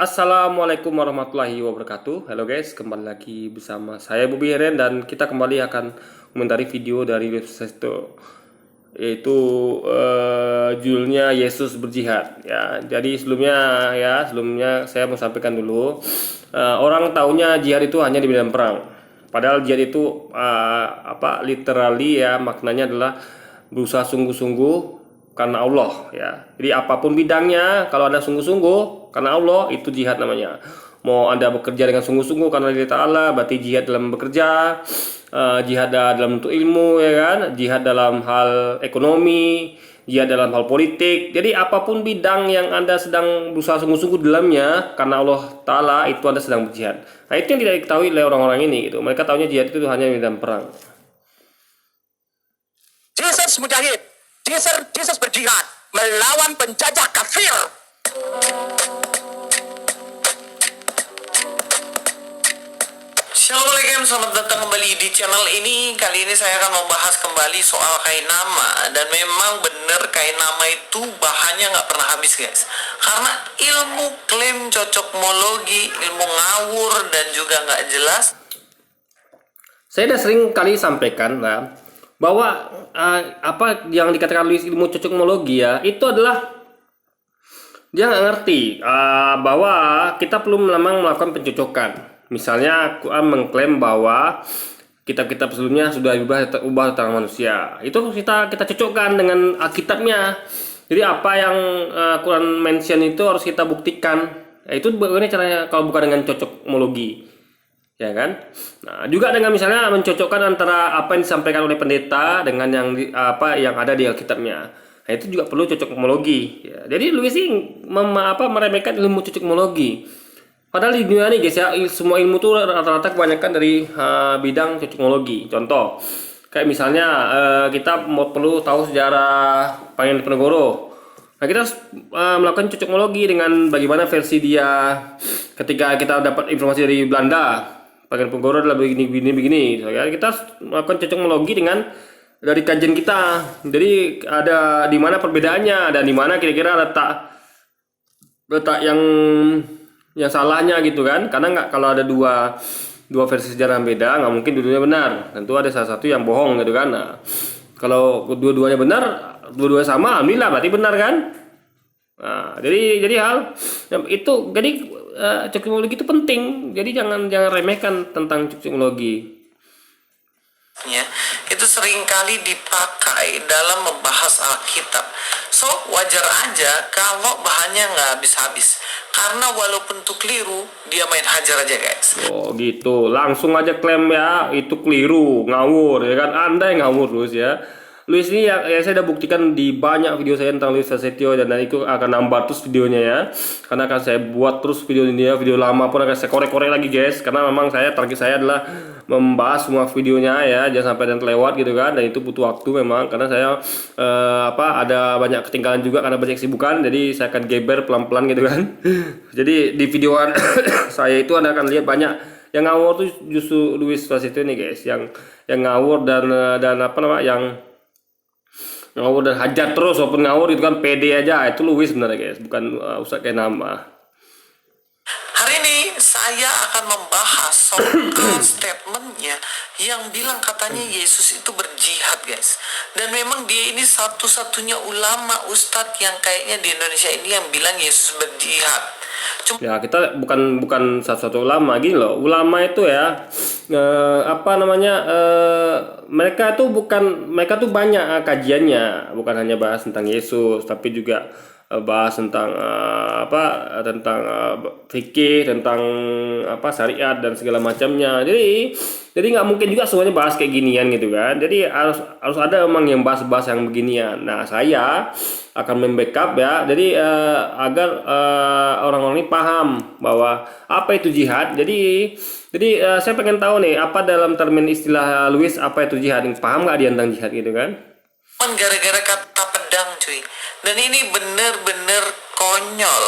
Assalamualaikum warahmatullahi wabarakatuh. Halo guys, kembali lagi bersama saya Bobby Heren dan kita kembali akan komentari video dari website yaitu judulnya Yesus Berjihad ya. Jadi sebelumnya saya mau sampaikan dulu, orang taunya jihad itu hanya di medan perang. Padahal jihad itu literally ya, maknanya adalah berusaha sungguh-sungguh karena Allah ya. Jadi apapun bidangnya, kalau Anda sungguh-sungguh karena Allah, itu jihad namanya. Mau Anda bekerja dengan sungguh-sungguh karena Allah Ta'ala, berarti jihad dalam bekerja. Jihad dalam bentuk ilmu ya kan, jihad dalam hal ekonomi, jihad dalam hal politik. Jadi apapun bidang yang Anda sedang berusaha sungguh-sungguh dalamnya karena Allah Ta'ala, itu Anda sedang berjihad. Nah, itu yang tidak diketahui oleh orang-orang ini gitu. Mereka tahunya jihad itu hanya medan perang. Jesus mujahid, Jesus berjihad melawan penjajah kafir. Assalamualaikum, selamat datang kembali di channel ini. Kali ini saya akan membahas kembali soal kain nama. Dan memang bener kain nama itu bahannya nggak pernah habis guys. Karena ilmu klaim cocokmologi, ilmu ngawur dan juga nggak jelas. Saya sudah sering kali sampaikan lah, bahwa apa yang dikatakan Lewis ilmu cocokmologi ya, itu adalah dia nggak ngerti bahwa kita perlu memang melakukan pencocokan. Misalnya Quran mengklaim bahwa kitab-kitab sebelumnya sudah ubah tentang manusia. Itu kita cocokkan dengan Alkitabnya. Jadi apa yang Quran mention itu harus kita buktikan. Ya, itu bagaimana caranya kalau bukan dengan cocokmologi, ya kan? Nah, juga dengan misalnya mencocokkan antara apa yang disampaikan oleh pendeta dengan yang ada di Alkitabnya. Nah, itu juga perlu cocokmologi. Ya. Jadi Lewis ini meremehkan ilmu cocokmologi. Padahal di dunia ini guys ya, semua ilmu tuh rata-rata kebanyakan dari bidang cocokmologi. Contoh, kayak misalnya kita perlu tahu sejarah Pangeran Diponegoro. Nah, kita harus melakukan cocokmologi dengan bagaimana versi dia ketika kita dapat informasi dari Belanda. Pangeran Diponegoro adalah begini. Ya, kita harus melakukan cocokmologi dengan dari kajian kita. Jadi ada di mana perbedaannya dan di mana kira-kira letak yang salahnya gitu kan, karena nggak, kalau ada dua versi sejarah yang beda, nggak mungkin dua-duanya benar, tentu ada salah satu yang bohong gitu kan. Nah, kalau dua-duanya benar, dua-duanya sama, alhamdulillah berarti benar kan. Nah, jadi hal itu, jadi cocokmologi itu penting, jadi jangan remehkan tentang cocokmologi. Ya, itu seringkali dipakai dalam membahas Alkitab. So, wajar aja kalau bahannya nggak habis-habis. Karena walaupun itu keliru, dia main hajar aja guys. Oh gitu, langsung aja klaim ya, itu keliru, ngawur ya kan, Anda yang ngawur Lewis ya. Lewis ini ya saya udah buktikan di banyak video saya tentang Lewis Prasetyo, dan itu akan nambah terus videonya ya. Karena akan saya buat terus video ini ya, video lama pun akan saya korek-korek lagi guys. Karena memang target saya adalah membahas semua videonya ya, jangan sampai dan terlewat gitu kan. Dan itu butuh waktu memang, karena saya ada banyak ketinggalan juga karena banyak kesibukan. Jadi saya akan geber pelan-pelan gitu kan. Jadi di videoan saya itu Anda akan lihat banyak yang ngawur tuh justru Lewis Prasetyo ini guys, yang ngawur dan yang ngawur dan hajar terus, walaupun ngawur itu kan pede aja, itu Lewis sebenarnya guys, bukan usah kayak nama. Hari ini saya akan membahas soal statementnya yang bilang katanya Yesus itu berjihad guys. Dan memang dia ini satu-satunya ulama ustadz yang kayaknya di Indonesia ini yang bilang Yesus berjihad. Ya, kita bukan satu-satu ulama gini loh. Ulama itu ya mereka tuh banyak kajiannya, bukan hanya bahas tentang Yesus, tapi juga bahas tentang fikih, tentang syariat dan segala macamnya. Jadi nggak mungkin juga semuanya bahas kayak ginian gitu kan. Jadi harus ada memang yang bahas yang beginian. Nah, saya akan membackup ya. Jadi agar orang-orang ini paham bahwa apa itu jihad. Jadi saya pengen tahu nih, apa dalam termin istilah Lewis, apa itu jihad? Paham nggak dia tentang jihad gitu kan? Gara-gara kata pedang cuy. Dan ini bener-bener konyol.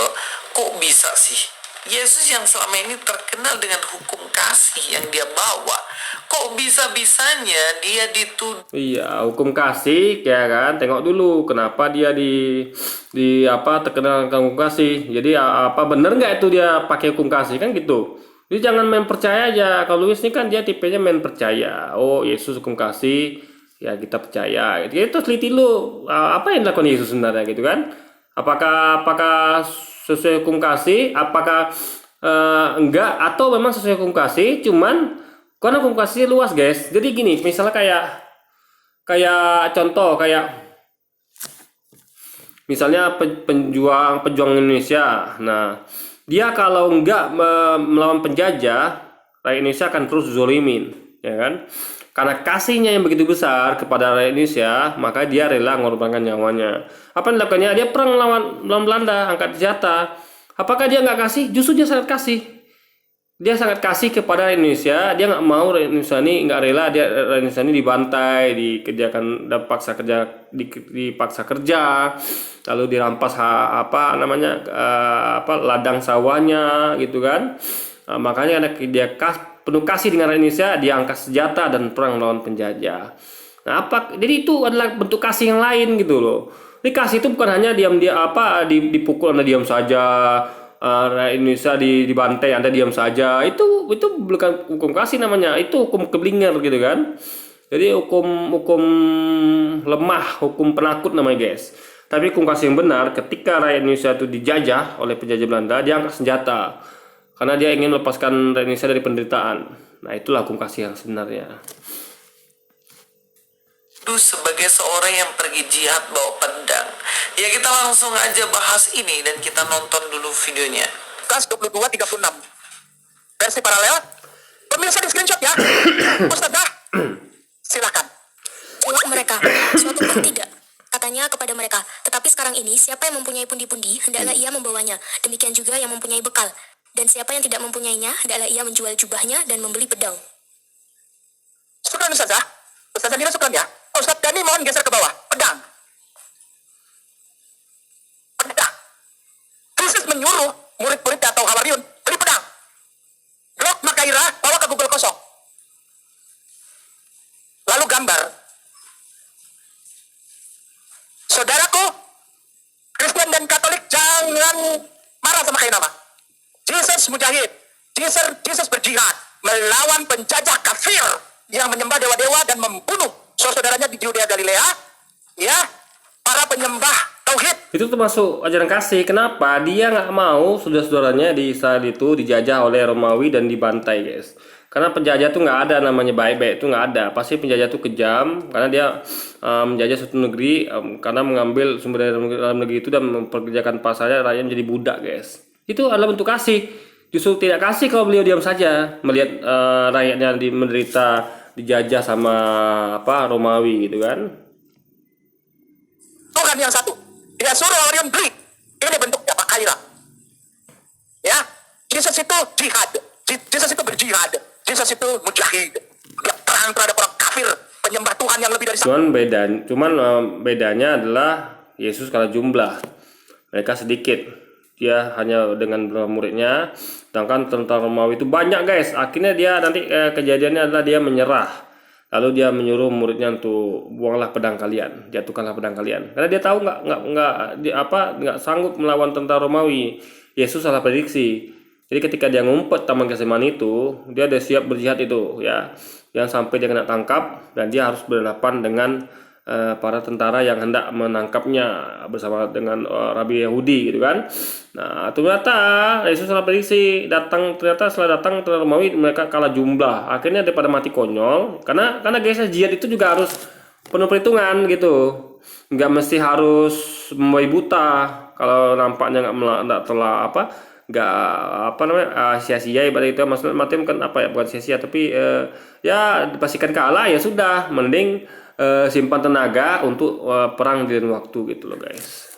Kok bisa sih Yesus yang selama ini terkenal dengan hukum kasih yang dia bawa, kok bisa-bisanya dia dituduh Iya, hukum kasih ya kan. Tengok dulu kenapa dia di apa terkenal dengan hukum kasih. Jadi apa bener nggak itu dia pakai hukum kasih kan gitu. Jadi jangan main percaya aja. Kalau Luis ini kan dia tipenya main percaya. Oh, Yesus hukum kasih, ya kita percaya. Gitu. Itu teliti lu apa yang dilakukan Yesus sebenarnya gitu kan. Apakah sesuai hukum kasih? Apakah enggak atau memang sesuai hukum kasih cuman karena hukum kasih luas guys. Jadi gini, misalnya kayak contoh kayak misalnya pejuang Indonesia. Nah, dia kalau nggak melawan penjajah, rakyat Indonesia akan terus zolimin, ya kan? Karena kasihnya yang begitu besar kepada rakyat Indonesia, maka dia rela mengorbankan nyawanya. Apa yang dilakukannya? Dia perang melawan Belanda, angkat senjata. Apakah dia nggak kasih? Justru dia sangat kasih. Dia sangat kasih kepada Indonesia. Dia nggak mau Indonesia ini, nggak rela dia Indonesia ini dibantai, dikerjakan, dipaksa kerja, lalu dirampas apa namanya ladang sawahnya gitu kan. Makanya dia penuh kasih dengan rakyat Indonesia, dia angkat senjata dan perang melawan penjajah. Nah, jadi itu adalah bentuk kasih yang lain gitu loh. Jadi kasih itu bukan hanya dipukul Anda diam saja, rakyat Indonesia dibantai Anda diam saja. Itu bukan hukum kasih namanya, itu hukum keblinger gitu kan. Jadi hukum lemah, hukum penakut namanya guys. Tapi hukum kasih yang benar ketika rakyat Indonesia itu dijajah oleh penjajah Belanda, dia angkat senjata karena dia ingin melepaskan rakyat Indonesia dari penderitaan. Nah, itulah hukum kasih yang sebenarnya. sebagai seorang yang pergi jihad bawa pedang. Ya kita langsung aja bahas ini dan kita nonton dulu videonya. Lukas 22:36. Versi paralel. Pemirsa di screenshot ya. Ustazah, silakan. Jawab mereka, suatu hal tidak. Katanya kepada mereka, tetapi sekarang ini siapa yang mempunyai pundi-pundi, hendaklah ia membawanya. Demikian juga yang mempunyai bekal. Dan siapa yang tidak mempunyainya, hendaklah ia menjual jubahnya dan membeli pedang. Sukran Ustazah. Ustazah Nira sukran ya. Ustaz Dani mohon geser ke bawah. Pedang. Pedang. Yesus menyuruh murid-muridnya atau hawariun beli pedang. Glock Makaira bawa ke Google kosong. Lalu gambar. Saudaraku, Kristen dan Katolik jangan marah sama kayak nama. Jesus mujahid. Jesus berjihad melawan penjajah kafir yang menyembah dewa-dewa dan membunuh saudara-saudaranya di Yudea Galilea. Ya, para penyembah tauhid. Itu termasuk ajaran kasih. Kenapa? Dia nggak mau saudara-saudaranya di Israel itu dijajah oleh Romawi dan dibantai, guys. Karena penjajah tuh nggak ada namanya baik-baik, itu nggak ada. Pasti penjajah tuh kejam karena dia menjajah suatu negeri karena mengambil sumber daya dalam negeri itu dan memperkerjakan pasarnya, rakyat menjadi budak, guys. Itu adalah bentuk kasih. Justru tidak kasih kalau beliau diam saja melihat rakyatnya menderita dijajah sama Romawi gitu kan. Tuhan yang satu. Dia suruh hawariun beli. Ini bentuknya Pak Kaira. Ya, Jesus itu jihad. Jesus itu berjihad. Jesus itu mujahid. Dia perang terhadap orang kafir, penyembah Tuhan yang lebih dari satu. Bedanya adalah Yesus kalah jumlah. Mereka sedikit. Dia hanya dengan beberapa muridnya, sedangkan tentara Romawi itu banyak, guys. Akhirnya dia nanti kejadiannya adalah dia menyerah. Lalu dia menyuruh muridnya untuk buanglah pedang kalian, jatuhkanlah pedang kalian. Karena dia tahu nggak sanggup melawan tentara Romawi. Yesus salah prediksi. Jadi ketika dia ngumpet Taman Getsemani itu, dia udah siap berjihad itu, ya. Yang sampai dia kena tangkap dan dia harus berhadapan dengan para tentara yang hendak menangkapnya bersama dengan Rabi Yahudi gitu kan. Nah, ternyata Yesus salah prediksi. Ternyata setelah datang tentara Romawi, mereka kalah jumlah. Akhirnya daripada mati konyol, karena guys, jihad itu juga harus penuh perhitungan gitu. Nggak mesti harus membabi buta. Kalau nampaknya sia-sia ibarat itu, maksudnya mati kan bukan sia-sia tapi ya dipastikan kalah, ya sudah, mending simpan tenaga untuk perang di lain waktu gitu loh, guys.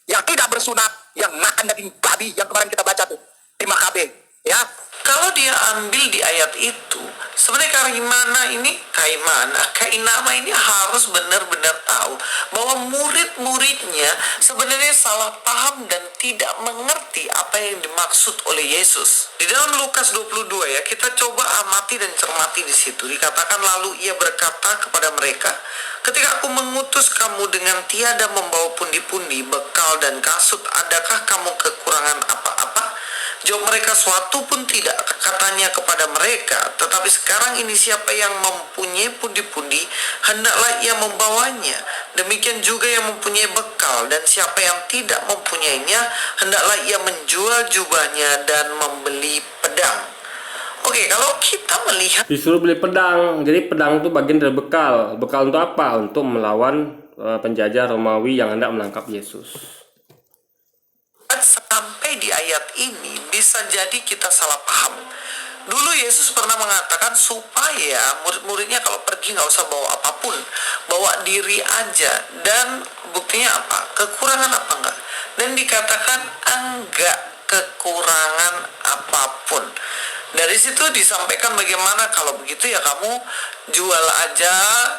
Yang tidak bersunat, yang makan daging babi yang kemarin kita baca tuh di Makabe Ya, Kalau dia ambil di ayat itu, sebenarnya Kainama ini harus benar-benar tahu bahwa murid-muridnya sebenarnya salah paham dan tidak mengerti apa yang dimaksud oleh Yesus. Di dalam Lukas 22 ya, kita coba amati dan cermati di situ. Dikatakan lalu ia berkata kepada mereka, ketika aku mengutus kamu dengan tiada membawa pundi-pundi, bekal dan kasut, adakah kamu kekurangan apa-apa? Jawab mereka, suatu pun tidak. Katanya kepada mereka, tetapi sekarang ini siapa yang mempunyai pundi-pundi, hendaklah ia membawanya. Demikian juga yang mempunyai bekal, dan siapa yang tidak mempunyainya, hendaklah ia menjual jubahnya dan membeli pedang. Oke, kalau kita melihat Disuruh beli pedang. Jadi pedang itu bagian dari bekal. Bekal untuk apa? Untuk melawan penjajah Romawi yang hendak menangkap Yesus. sampai di ayat ini, bisa jadi kita salah paham. Dulu Yesus pernah mengatakan supaya murid-muridnya kalau pergi nggak usah bawa apapun, bawa diri aja. Dan buktinya apa? Kekurangan apa enggak? Dan dikatakan enggak kekurangan apapun. Dari situ disampaikan bagaimana kalau begitu ya kamu jual aja,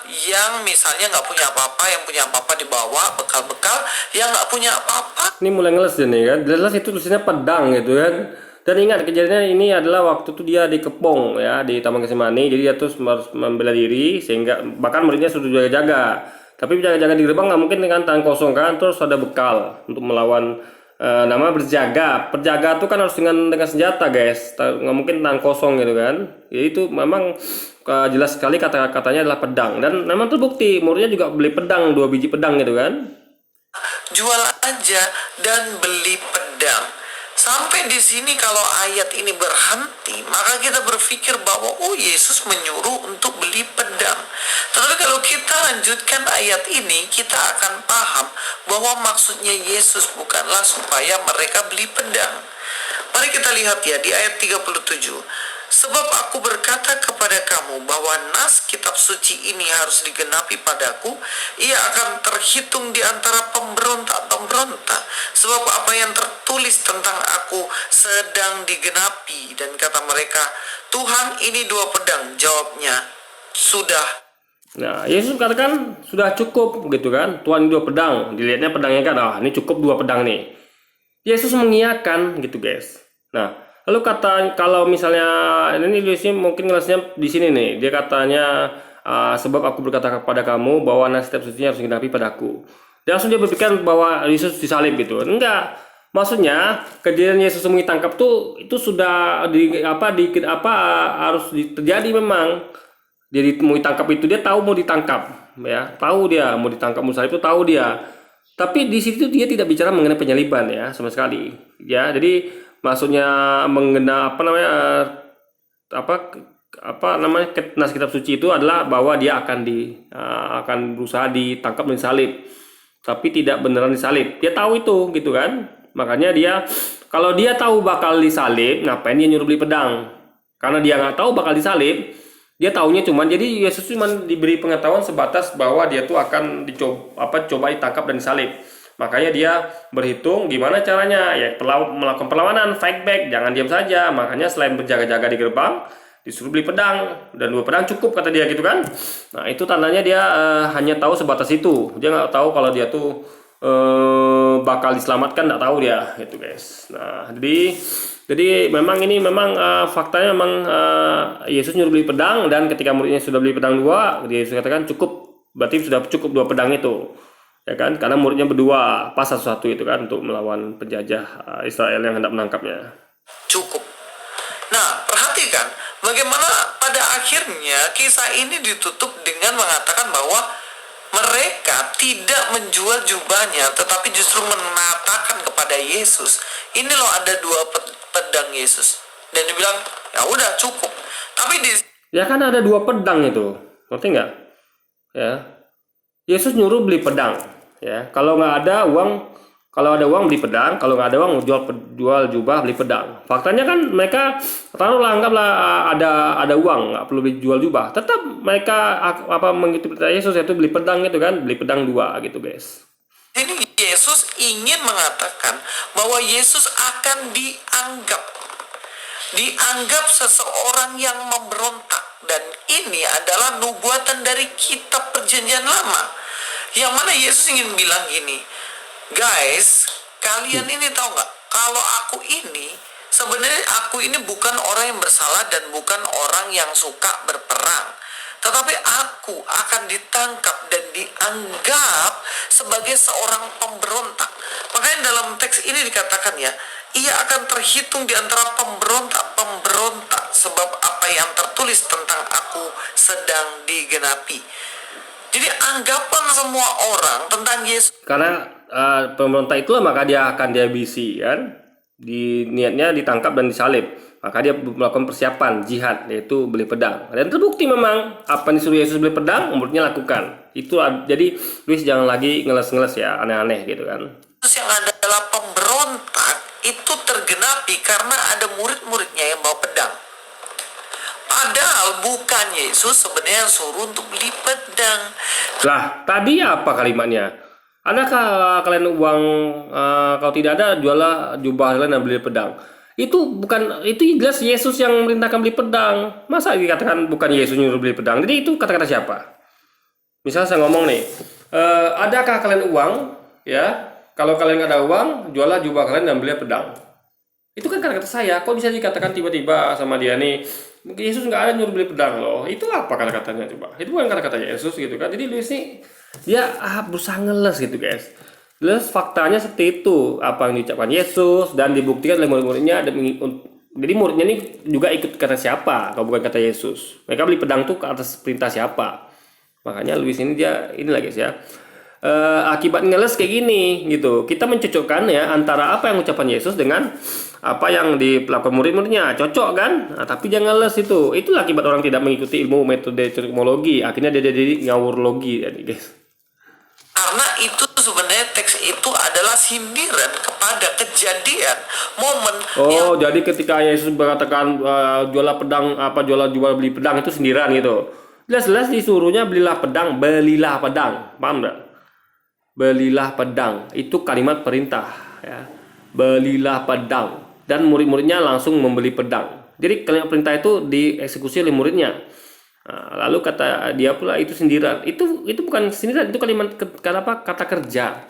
yang misalnya nggak punya apa-apa, yang punya apa-apa dibawa, bekal-bekal, yang nggak punya apa-apa Ini mulai ngeles nih kan. Jelas itu tulisannya pedang gitu kan. Dan ingat kejadiannya ini adalah waktu itu dia dikepung ya di Taman Getsemani. Jadi dia terus harus membela diri sehingga bahkan muridnya sudah jaga-jaga. Tapi jaga-jaga di gerbang nggak mungkin dengan tangan kosong kan. Terus ada bekal untuk melawan nama berjaga. Perjaga itu kan harus dengan senjata guys. Nggak mungkin tangan kosong gitu kan. Jadi itu memang jelas sekali kata-katanya adalah pedang. Dan memang terbukti muridnya juga beli pedang, 2 biji pedang gitu kan. jual aja dan beli pedang. Sampai di sini kalau ayat ini berhenti, maka kita berpikir bahwa Yesus menyuruh untuk beli pedang. Tetapi kalau kita lanjutkan ayat ini, kita akan paham bahwa maksudnya Yesus bukanlah supaya mereka beli pedang. Mari kita lihat ya di ayat 37. Sebab aku berkata kepada kamu bahwa nas kitab suci ini harus digenapi padaku, ia akan terhitung di antara pemberontak-pemberontak. Sebab apa yang tertulis tentang aku sedang digenapi. Dan kata mereka, Tuhan, ini 2 pedang. Jawabnya, sudah. Nah, Yesus katakan sudah cukup gitu kan. Tuhan 2 pedang. Dilihatnya pedangnya kan, ini cukup 2 pedang nih. Yesus mengiyakan gitu guys. Nah, lalu kalau misalnya ini mungkin ngelasnya di sini nih. Dia katanya sebab aku berkata kepada kamu bahwa nas kitab suci harus digenapi padaku. Dan langsung dia berpikir bahwa Yesus disalib gitu. Enggak. Maksudnya kejadian Yesus semui tangkap tuh itu sudah harus terjadi memang. Dia ditemui tangkap itu, dia tahu mau ditangkap ya, tahu dia mau ditangkap Musa itu tahu dia. Tapi di situ dia tidak bicara mengenai penyaliban ya sama sekali ya. Jadi maksudnya mengenai nas kitab suci itu adalah bahwa dia akan berusaha ditangkap dan disalib, tapi tidak beneran disalib. Dia tahu itu gitu kan. Makanya kalau dia tahu bakal disalib, ngapain dia nyuruh beli pedang? Karena dia nggak tahu bakal disalib, dia taunya jadi Yesus cuma diberi pengetahuan sebatas bahwa dia tuh akan coba ditangkap dan disalib. Makanya dia berhitung gimana caranya ya, melakukan perlawanan, fight back, jangan diam saja. Makanya selain berjaga-jaga di gerbang, disuruh beli pedang, dan 2 pedang cukup kata dia gitu kan. Nah itu tandanya dia hanya tahu sebatas itu. Dia nggak tahu kalau dia tuh bakal diselamatkan, nggak tahu dia gitu guys. Nah jadi memang faktanya memang Yesus nyuruh beli pedang, dan ketika muridnya sudah beli pedang 2, Yesus katakan cukup, berarti sudah cukup 2 pedang itu. Ya kan? Karena muridnya berdua, pas satu-satu itu kan untuk melawan penjajah Israel yang hendak menangkapnya. Cukup. Nah, perhatikan bagaimana pada akhirnya kisah ini ditutup dengan mengatakan bahwa mereka tidak menjual jubahnya, tetapi justru mengatakan kepada Yesus, ini loh ada 2 pedang Yesus. Dan dia bilang, ya udah cukup. Tapi ya kan ada 2 pedang itu, ngerti nggak? Ya, Yesus nyuruh beli pedang. Ya, kalau ada uang beli pedang, kalau nggak ada uang jual jubah beli pedang. Faktanya kan mereka anggaplah ada uang, nggak perlu jual jubah. Tetap mereka mengikuti perintah Yesus, yaitu beli pedang itu kan, beli pedang 2 gitu guys. ini Yesus ingin mengatakan bahwa Yesus akan dianggap. dianggap seseorang yang memberontak. Dan ini adalah nubuatan dari kitab perjanjian lama, yang mana Yesus ingin bilang gini, guys, kalian ini tahu nggak, kalau aku ini sebenarnya aku ini bukan orang yang bersalah dan bukan orang yang suka berperang, tetapi aku akan ditangkap dan dianggap sebagai seorang pemberontak. Makanya dalam teks ini dikatakan ya, ia akan terhitung di antara pemberontak-pemberontak, sebab apa yang tertulis tentang aku sedang digenapi. Jadi anggapan semua orang tentang Yesus, Karena pemberontak itulah maka dia akan dihabisi kan, niatnya ditangkap dan disalib, maka dia melakukan persiapan jihad, yaitu beli pedang, dan terbukti memang apa yang disuruh Yesus beli pedang, muridnya lakukan itu. Jadi Luis jangan lagi ngeles-ngeles ya, aneh-aneh gitu kan. yang adalah pemberontak itu tergenapi karena ada murid-muridnya yang bawa pedang. Padahal bukan Yesus sebenarnya yang suruh untuk beli pedang. Lah tadi apa kalimatnya? Adakah kalian uang, kalau tidak ada jualah jubah kalian dan beli pedang? Itu bukan, itu jelas Yesus yang merintahkan beli pedang. Masa dikatakan bukan Yesus nyuruh beli pedang? Jadi itu kata-kata siapa? Misalnya saya ngomong nih, adakah kalian uang? Ya, kalau kalian nggak ada uang, jualah jubah kalian dan beli pedang. Itu kan kata-kata saya. Kok bisa dikatakan tiba-tiba sama dia nih, Yesus nggak ada nyuruh beli pedang loh? Itu apa kata-katanya coba? Itu bukan kata-kata Yesus gitu kan? Jadi Luis nih dia berusaha ngeles gitu guys. Jelas faktanya seperti itu, apa yang diucapkan Yesus dan dibuktikan oleh murid-muridnya. Jadi muridnya ini juga ikut kata siapa kalau bukan kata Yesus. Mereka beli pedang tuh ke atas perintah siapa? Makanya Luis ini dia inilah guys ya. Akibat ngeles kayak gini gitu. Kita mencocokkan ya antara apa yang ucapan Yesus dengan apa yang dilakukan murid-muridnya, cocok kan? Nah, tapi jangan ngeles itu. Itulah akibat orang tidak mengikuti ilmu metode cosmologi. Akhirnya dia jadi ngawurlogi jadi guys. Karena itu sebenarnya teks itu adalah sindiran kepada kejadian momen yang Jadi ketika Yesus mengatakan jualah pedang, jual beli pedang itu sindiran gitu. Jelas-jelas disuruhnya belilah pedang, paham nggak? Belilah pedang, itu kalimat perintah ya. Belilah pedang, dan murid-muridnya langsung membeli pedang. Jadi kalimat perintah itu dieksekusi oleh muridnya. Nah, lalu kata dia pula itu sindiran. Itu bukan sindiran, itu kata kerja.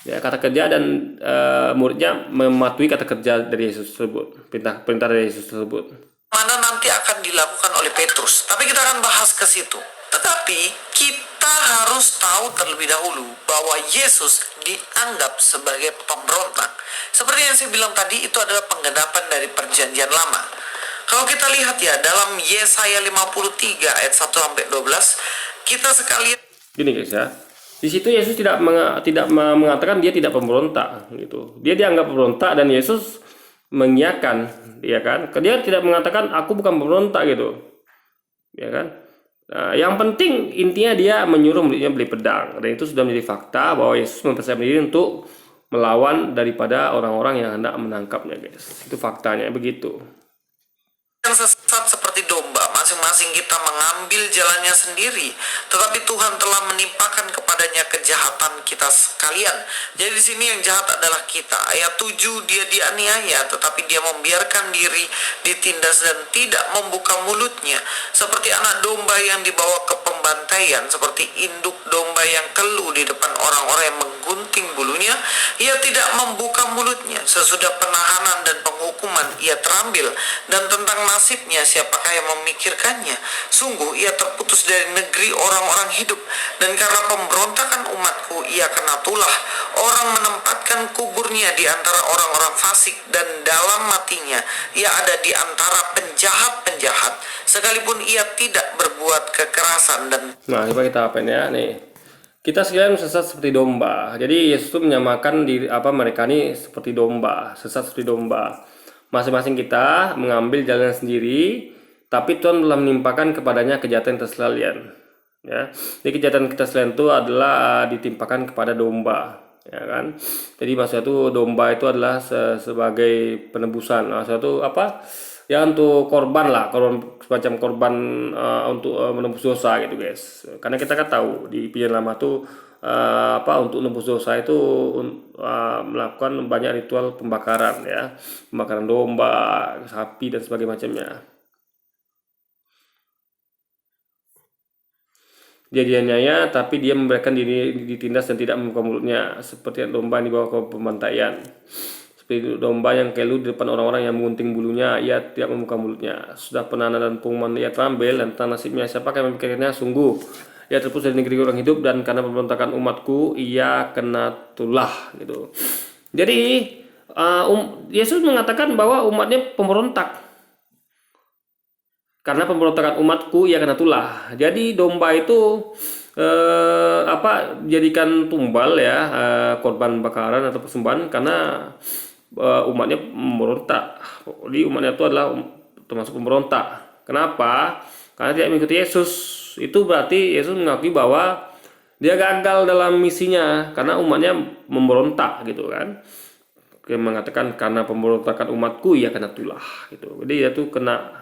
Ya, kata kerja, dan muridnya mematuhi kata kerja dari Yesus tersebut, perintah dari Yesus tersebut. mana nanti akan dilakukan oleh Petrus. Tapi kita akan bahas ke situ. Tetapi kita harus tahu terlebih dahulu bahwa Yesus dianggap sebagai pemberontak. Seperti yang saya bilang tadi, itu adalah penggenapan dari perjanjian lama. Kalau kita lihat ya, dalam Yesaya 53 ayat 1 sampai 12, kita sekalian Gini guys ya. Di situ Yesus tidak mengatakan dia tidak pemberontak gitu. Dia dianggap pemberontak dan Yesus mengiyakan, ya kan? Dia tidak mengatakan aku bukan pemberontak gitu. Ya kan? Nah, yang penting intinya dia menyuruh muridnya beli pedang, dan itu sudah menjadi fakta bahwa Yesus mempersiapkan diri untuk melawan daripada orang-orang yang hendak menangkapnya, guys. Itu faktanya begitu. yang sesat seperti domba, masing-masing kita mengambil jalannya sendiri, tetapi Tuhan telah menimpakan kepadanya kejahatan kita sekalian. Jadi di sini yang jahat adalah kita. Ayat 7, dia dianiaya, tetapi dia membiarkan diri ditindas dan tidak membuka mulutnya, seperti anak domba yang dibawa ke pembantaian, seperti induk domba yang keluh di depan orang-orang yang menggunting bulunya, ia tidak membuka mulutnya. Sesudah penahanan dan penghukuman ia terambil, dan tentang nasibnya siapakah yang memikirkannya? Sungguh ia terputus dari negeri orang-orang hidup, dan karena pemberontakan umatku ia kena tulah. Orang menempatkan kuburnya di antara orang-orang fasik, dan dalam matinya ia ada di antara penjahat-penjahat, sekalipun ia tidak berbuat kekerasan. Dan Nah, coba kita apain ya nih. Kita sekalian sesat seperti domba. Jadi Yesus itu menyamakan mereka ini seperti domba, sesat seperti domba. Masing-masing kita mengambil jalan sendiri, tapi Tuhan telah menimpakan kepadanya kejahatan keselalian. Ya, jadi kejahatan keselalian itu adalah ditimpakan kepada domba, ya kan? Jadi maksudnya itu domba itu adalah sebagai penebusan. Maksudnya itu apa? Ya untuk korban lah, semacam korban untuk menembus dosa gitu guys. Karena kita kan tahu di Perjanjian Lama tuh untuk nebus dosa itu melakukan banyak ritual pembakaran ya, pembakaran domba, sapi dan sebagainya macamnya. Dia dianiaya, tapi dia memberikan diri ditindas dan tidak membuka mulutnya, seperti domba yang dibawa ke pembantaian. Seperti domba yang keluh di depan orang-orang yang mengunting bulunya, ia tidak membuka mulutnya. Sudah penana dan pengumuman ia terambil, dan tentang nasibnya siapakah yang memikirkannya? Sungguh, ia terpusat dari negeri orang hidup, dan karena pemberontakan umatku, ia kena tulah. Gitu. Jadi, Yesus mengatakan bahwa umatnya pemberontak. Karena pemberontakan umatku ia kena tulah. Jadi domba itu jadikan tumbal ya, korban bakaran atau persembahan karena umatnya memberontak. Jadi umatnya itu adalah termasuk pemberontak. Kenapa? Karena tidak mengikuti Yesus. Itu berarti Yesus mengakui bahwa dia gagal dalam misinya karena umatnya memberontak gitu kan. Dia mengatakan karena pemberontakan umatku ia kena tulah gitu. Jadi dia tuh kena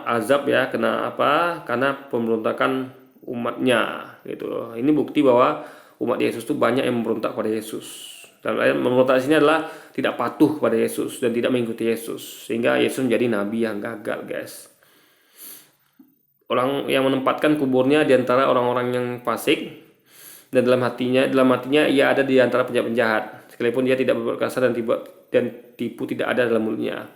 azab ya, karena pemberontakan umatnya gitu. Ini bukti bahwa umat Yesus itu banyak yang memberontak pada Yesus. Dalam ayat memberontak di sini adalah tidak patuh pada Yesus dan tidak mengikuti Yesus, sehingga Yesus menjadi nabi yang gagal, guys. Orang yang menempatkan kuburnya di antara orang-orang yang fasik, dan dalam hatinya ia ada di antara penjahat-penjahat, sekalipun dia tidak berbuat kasar dan tipu tidak ada dalam mulutnya.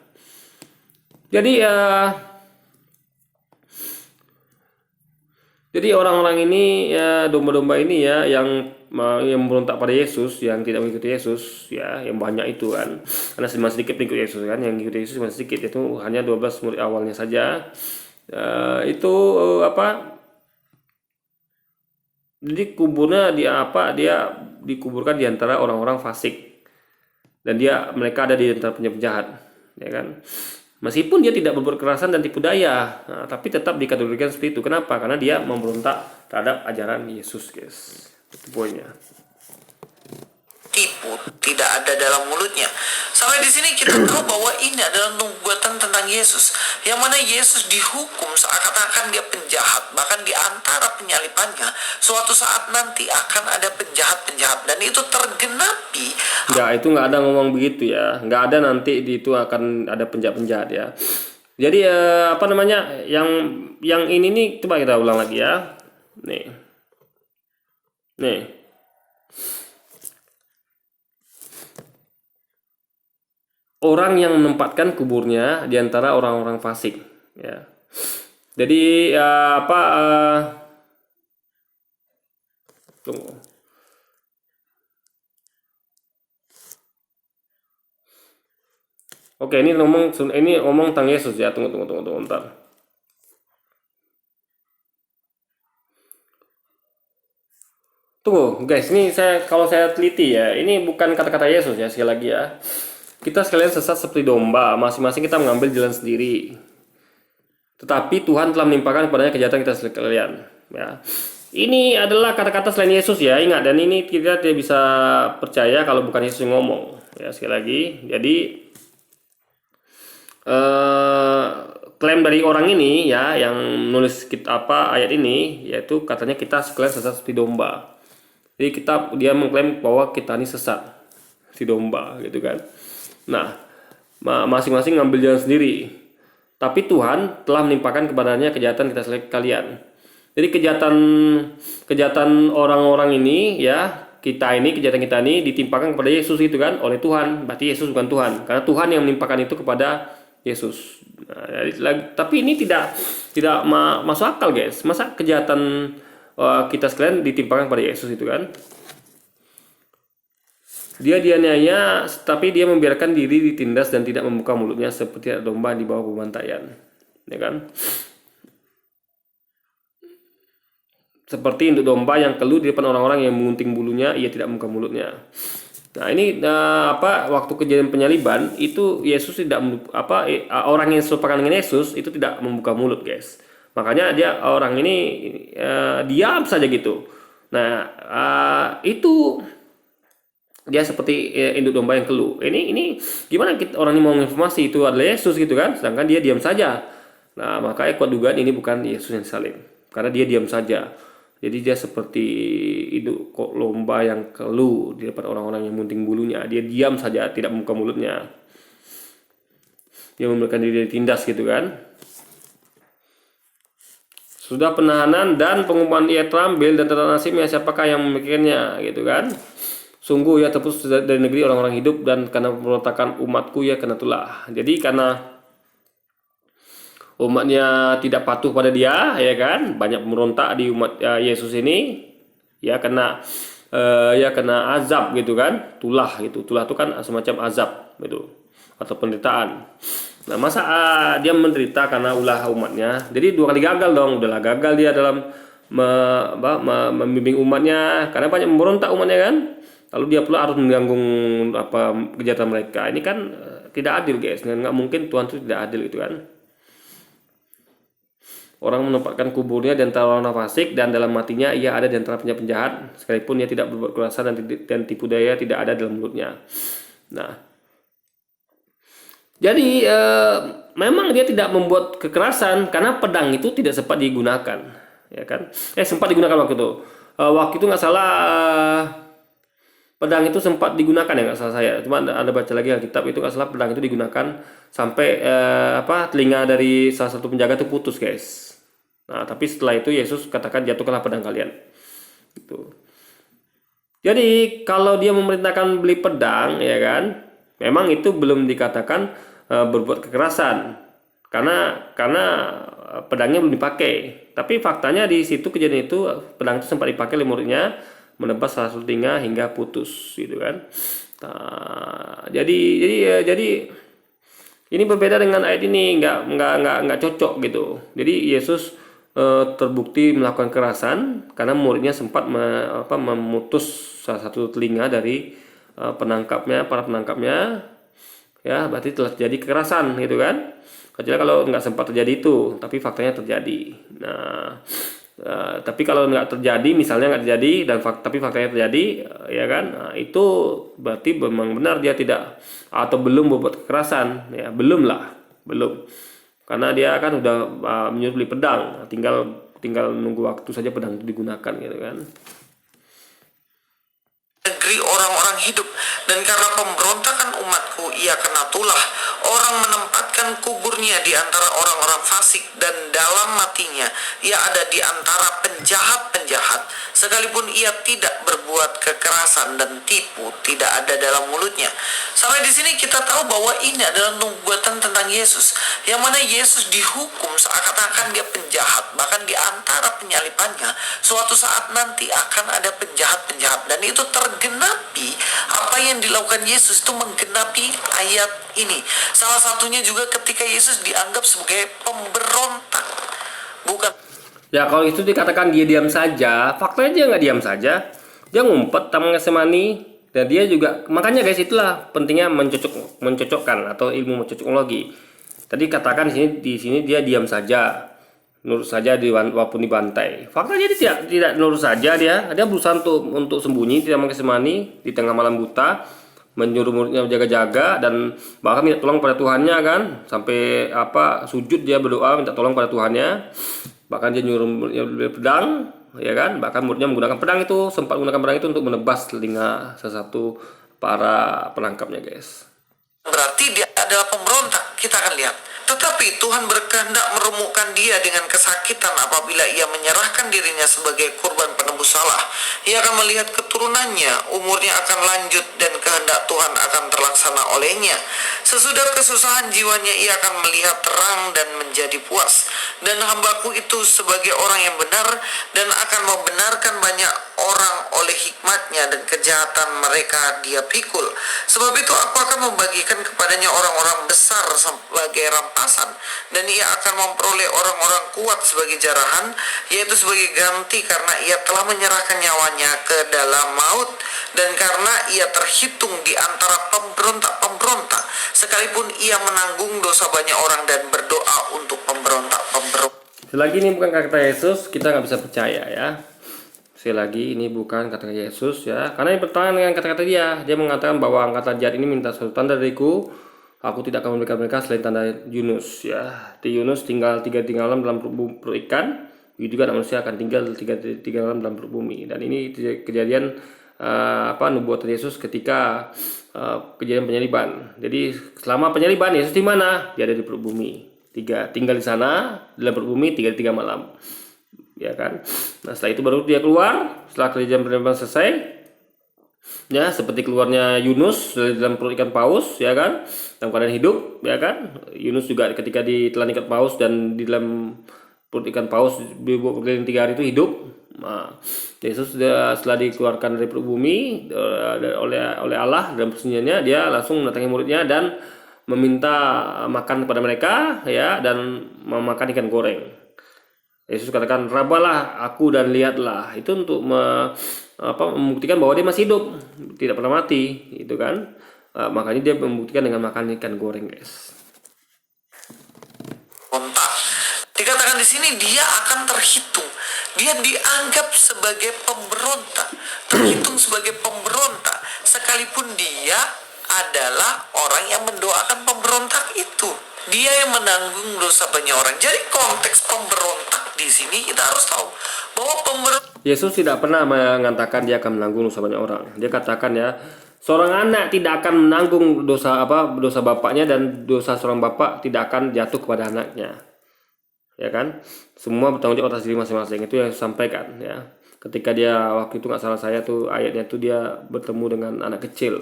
Jadi orang-orang ini ya, domba-domba ini ya yang memberontak pada Yesus, yang tidak mengikuti Yesus ya, yang banyak itu kan. Karena sedikit mengikuti Yesus kan, yang mengikuti Yesus cuma sedikit, itu hanya 12 murid awalnya saja. Jadi kuburnya dia dikuburkan di antara orang-orang fasik. Dan mereka ada di antara penjahat, ya kan. Meskipun dia tidak berbuat kekerasan dan tipu daya, tapi tetap dikategorikan seperti itu. Kenapa? Karena dia memberontak terhadap ajaran Yesus, guys. Itu poinnya. Tipu tidak ada dalam mulutnya. Sampai di sini kita tahu bahwa ini adalah nubuatan tentang Yesus, yang mana Yesus dihukum seakan-akan dia penjahat. Bahkan di antara penyalipannya, suatu saat nanti akan ada penjahat-penjahat, dan itu tergenapi. Enggak, itu nggak ada ngomong begitu ya. Nggak ada nanti itu akan ada penjahat-penjahat ya. Jadi yang ini nih, coba kita ulang lagi ya. Nih. Orang yang menempatkan kuburnya di antara orang-orang fasik ya. Jadi tunggu. Oke, ini ngomong tentang Yesus ya. Tunggu bentar. Tunggu guys, ini kalau saya teliti ya, ini bukan kata-kata Yesus ya, sekali lagi ya. Kita sekalian sesat seperti domba, masing-masing kita mengambil jalan sendiri. Tetapi Tuhan telah menimpakan kepadanya kejahatan kita sekalian. Ya. Ini adalah kata-kata selain Yesus ya, ingat. Dan ini kita tidak bisa percaya kalau bukan Yesus yang ngomong. Ya, sekali lagi. Jadi klaim dari orang ini ya, yang nulis ayat ini, yaitu katanya kita sekalian sesat seperti domba. Jadi dia mengklaim bahwa kita ini sesat si domba gitu kan. Nah, masing-masing ngambil jalan sendiri. Tapi Tuhan telah menimpakan kepadanya kejahatan kita sekalian. Jadi kejahatan orang-orang ini ya, kejahatan kita ini ditimpakan kepada Yesus itu kan oleh Tuhan. Berarti Yesus bukan Tuhan, karena Tuhan yang menimpakan itu kepada Yesus. Nah, tapi ini tidak masuk akal, guys. Masa kejahatan kita sekalian ditimpakan kepada Yesus itu kan? Dia dianiaya, tapi dia membiarkan diri ditindas dan tidak membuka mulutnya seperti domba di bawah pembantaian, ya kan? Seperti induk domba yang keluh di depan orang-orang yang mengunting bulunya, ia tidak membuka mulutnya. Nah ini waktu kejadian penyaliban itu Yesus orang yang serupakan dengan Yesus itu tidak membuka mulut, guys. Makanya orang ini diam saja gitu. Nah itu dia seperti induk domba yang keluh. Ini gimana orang ini mau informasi itu adalah Yesus gitu kan, sedangkan dia diam saja. Nah makanya kuat dugaan ini bukan Yesus yang disalib, karena dia diam saja. Jadi dia seperti hidup kok lomba yang keluh di depan orang-orang yang munting bulunya. Dia diam saja, tidak membuka mulutnya. Dia memberikan diri ditindas gitu kan. Sudah penahanan dan pengumuman ia terambil dan tentang nasibnya siapakah yang memikirkannya gitu kan. Sungguh ya terputus dari negeri orang-orang hidup dan karena pemberontakan umatku ya kena tulah. Jadi karena umatnya tidak patuh pada dia ya kan, banyak pemberontak di umat Yesus ini ya kena azab gitu kan, tulah gitu. Tulah itu kan semacam azab gitu atau penderitaan. Nah masa dia menderita karena ulah umatnya, jadi 2 kali gagal dong. Udahlah gagal dia dalam membimbing umatnya karena banyak memberontak umatnya kan, lalu dia pula harus menanggung kejahatan mereka. Ini kan tidak adil guys, nggak mungkin Tuhan itu tidak adil gitu kan. Orang menempatkan kuburnya di antara orang fasik dan dalam matinya ia ada di antara penjahat sekalipun ia tidak berbuat kekerasan dan tipu daya tidak ada dalam mulutnya. Nah, jadi memang dia tidak membuat kekerasan karena pedang itu tidak sempat digunakan, ya kan? Sempat digunakan waktu itu. Waktu itu nggak salah pedang itu sempat digunakan ya, nggak salah saya. Cuma ada baca lagi Alkitab itu nggak salah pedang itu digunakan sampai telinga dari salah satu penjaga itu putus guys. Nah tapi setelah itu Yesus katakan jatuhkanlah pedang kalian. Gitu. Jadi kalau dia memerintahkan beli pedang ya kan, memang itu belum dikatakan berbuat kekerasan karena pedangnya belum dipakai. Tapi faktanya di situ kejadian itu pedang itu sempat dipakai oleh muridnya menebas salah satu telinga hingga putus gitu kan. Nah, jadi ini berbeda dengan ayat ini, nggak cocok gitu. Jadi Yesus terbukti melakukan kekerasan karena muridnya sempat memutus salah satu telinga dari para penangkapnya. Ya berarti telah terjadi kekerasan gitu kan. Kecuali kalau nggak sempat terjadi itu, tapi faktanya terjadi. Nah, tapi kalau nggak terjadi, misalnya nggak terjadi tapi faktanya terjadi, ya kan, nah, itu berarti memang benar dia tidak atau belum berbuat kekerasan, ya belum, karena dia kan udah menyuruh beli pedang, tinggal nunggu waktu saja pedang itu digunakan gitu kan. Negeri orang-orang hidup, dan karena pemberontakan umatku ia kena tulah. Orang menempatkan kuburnya di antara orang-orang fasik, dan dalam matinya ia ada di antara penjahat-penjahat. Sekalipun ia tidak berbuat kekerasan dan tipu tidak ada dalam mulutnya. Sampai di sini kita tahu bahwa ini adalah nubuatan tentang Yesus, yang mana Yesus dihukum seakan-akan dia penjahat. Bahkan di antara penyalipannya suatu saat nanti akan ada penjahat-penjahat, dan itu tergenapi. Apa yang dilakukan Yesus itu menggenapi ayat ini. Salah satunya juga ketika Yesus dianggap sebagai pemberontak, bukan. Ya kalau itu dikatakan dia diam saja, faktanya dia nggak diam saja, dia ngumpet Taman Getsemani, dan dia juga, makanya guys itulah pentingnya mencocokkan atau ilmu mencocokologi. Tadi katakan di sini dia diam saja, nurut saja walaupun dibantai. Faktanya dia tidak nurut saja, dia berusaha untuk sembunyi di Taman Getsemani di tengah malam buta, menyuruh muridnya jaga-jaga dan bahkan minta tolong pada Tuhannya kan, sampai sujud dia berdoa minta tolong pada Tuhannya. Bahkan dia nyuruh muridnya beli pedang, ya kan? Bahkan muridnya menggunakan pedang itu, sempat menggunakan pedang itu untuk menebas telinga salah satu para penangkapnya, guys. Berarti dia adalah pemberontak, kita akan lihat. Tetapi Tuhan berkehendak meremukkan dia dengan kesakitan apabila ia menyerahkan dirinya sebagai kurban penebus salah. Ia akan melihat keturunannya, umurnya akan lanjut dan kehendak Tuhan akan terlaksana olehnya. Sesudah kesusahan jiwanya ia akan melihat terang dan menjadi puas. Dan hambaku itu sebagai orang yang benar dan akan membenarkan banyak orang oleh hikmatnya, dan kejahatan mereka dia pikul. Sebab itu aku akan membagikan kepadanya orang-orang besar sebagai rampasan, dan ia akan memperoleh orang-orang kuat sebagai jarahan, yaitu sebagai ganti karena ia telah menyerahkan nyawanya ke dalam maut, dan karena ia terhitung di antara pemberontak-pemberontak, sekalipun ia menanggung dosa banyak orang dan berdoa untuk pemberontak-pemberontak. Selagi ini bukan kata Yesus, kita nggak bisa percaya ya. Sekali lagi ini bukan kata Yesus ya, karena ini bertentangan dengan kata-kata dia. Dia mengatakan bahwa angkatan jahat ini minta suatu tanda dariku, aku tidak akan memberikan mereka selain tanda Yunus ya. Di Yunus tinggal 3 malam dalam perut ikan, begitu juga anak manusia akan tinggal tiga malam dalam perut bumi. Dan ini kejadian nubuatan Yesus ketika kejadian penyaliban. Jadi selama penyaliban Yesus di mana? Dia ada di perut bumi. Tinggal di sana dalam perut bumi tiga malam. Ya kan? Nah, setelah itu baru dia keluar setelah kejadian penyaliban selesai. Ya, seperti keluarnya Yunus dari dalam perut ikan paus, ya kan, dalam keadaan hidup, ya kan. Yunus juga ketika ditelan ikan paus dan di dalam perut ikan paus berkeliling 3 hari itu hidup. Nah, Yesus setelah dikeluarkan dari perut bumi oleh Allah dalam persembunyiannya, dia langsung mendatangi muridnya dan meminta makan kepada mereka, ya, dan memakan ikan goreng. Yesus katakan, "Rabalah aku dan lihatlah." Itu untuk membuktikan bahwa dia masih hidup, tidak pernah mati, itu kan. Makanya dia membuktikan dengan makan ikan goreng, guys. Kontak. Dikatakan di sini dia akan terhitung. Dia dianggap sebagai pemberontak, terhitung sebagai pemberontak, sekalipun dia adalah orang yang mendoakan pemberontak itu. Dia yang menanggung dosa banyak orang. Jadi konteks pemberontak di sini kita harus tahu bahwa pemberontak Yesus tidak pernah mengatakan dia akan menanggung dosa banyak orang. Dia katakan, ya, seorang anak tidak akan menanggung dosa bapaknya, dan dosa seorang bapak tidak akan jatuh kepada anaknya. Ya kan? Semua bertanggung jawab atas diri masing-masing. Itu yang Yesus sampaikan, ya. Ketika dia waktu itu, nggak salah saya tuh ayatnya tuh, dia bertemu dengan anak kecil.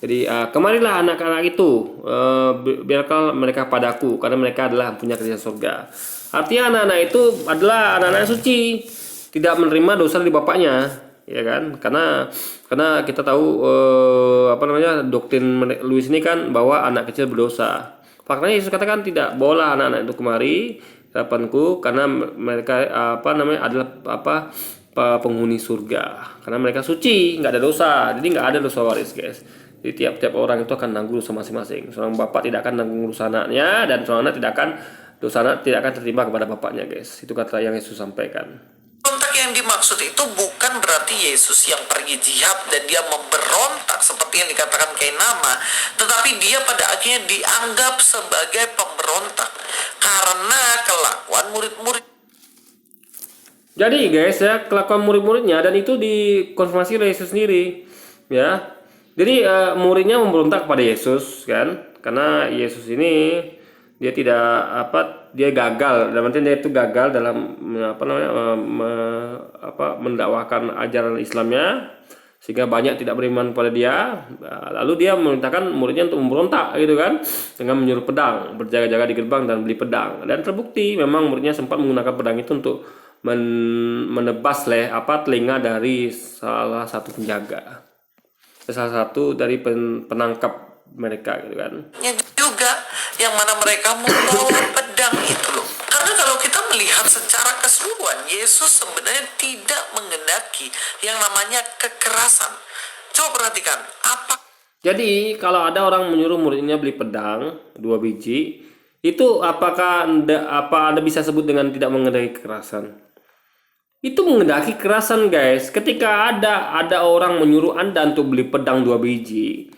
Jadi kemarilah anak-anak itu, biarkan mereka padaku, karena mereka adalah punya kerajaan surga. Artinya anak-anak itu adalah anak-anak suci, tidak menerima dosa dari bapaknya, ya kan? Karena kita tahu doktrin Louis ini kan bahwa anak kecil berdosa. Faktanya Yesus katakan tidak, bawalah anak-anak itu kemari hadapanku, karena mereka adalah penghuni surga, karena mereka suci, nggak ada dosa. Jadi nggak ada dosa waris, guys. Jadi tiap orang itu akan nanggung dosa masing-masing. Seorang bapak tidak akan nanggung dosa anaknya, dan seorang anak dosa anak tidak akan tertimpa kepada bapaknya, guys. Itu kata yang Yesus sampaikan. Pemberontak yang dimaksud itu bukan berarti Yesus yang pergi jihad dan dia memberontak seperti yang dikatakan Kainama, tetapi dia pada akhirnya dianggap sebagai pemberontak karena kelakuan murid-murid. Jadi, guys, ya, kelakuan murid-muridnya, dan itu dikonfirmasi oleh Yesus sendiri, ya. Jadi muridnya memberontak kepada Yesus, kan? Karena Yesus ini dia dia gagal, dalam artian dia itu gagal dalam mendakwakan ajaran Islamnya, sehingga banyak tidak beriman pada dia. Lalu dia memerintahkan muridnya untuk memberontak, gitu kan, dengan menyuruh pedang, berjaga-jaga di gerbang dan beli pedang. Dan terbukti memang muridnya sempat menggunakan pedang itu untuk menebas telinga dari salah satu penjaga, salah satu dari penangkap mereka, gitu kan. Juga yang mana mereka membawa pedang itu loh. Karena kalau kita melihat secara keseluruhan, Yesus sebenarnya tidak menghendaki yang namanya kekerasan. Coba perhatikan apa. Jadi kalau ada orang menyuruh muridnya beli pedang 2 biji, itu apakah Anda bisa sebut dengan tidak menghendaki kekerasan? Itu menghendaki kekerasan, guys. Ketika ada orang menyuruh Anda untuk beli pedang 2 biji,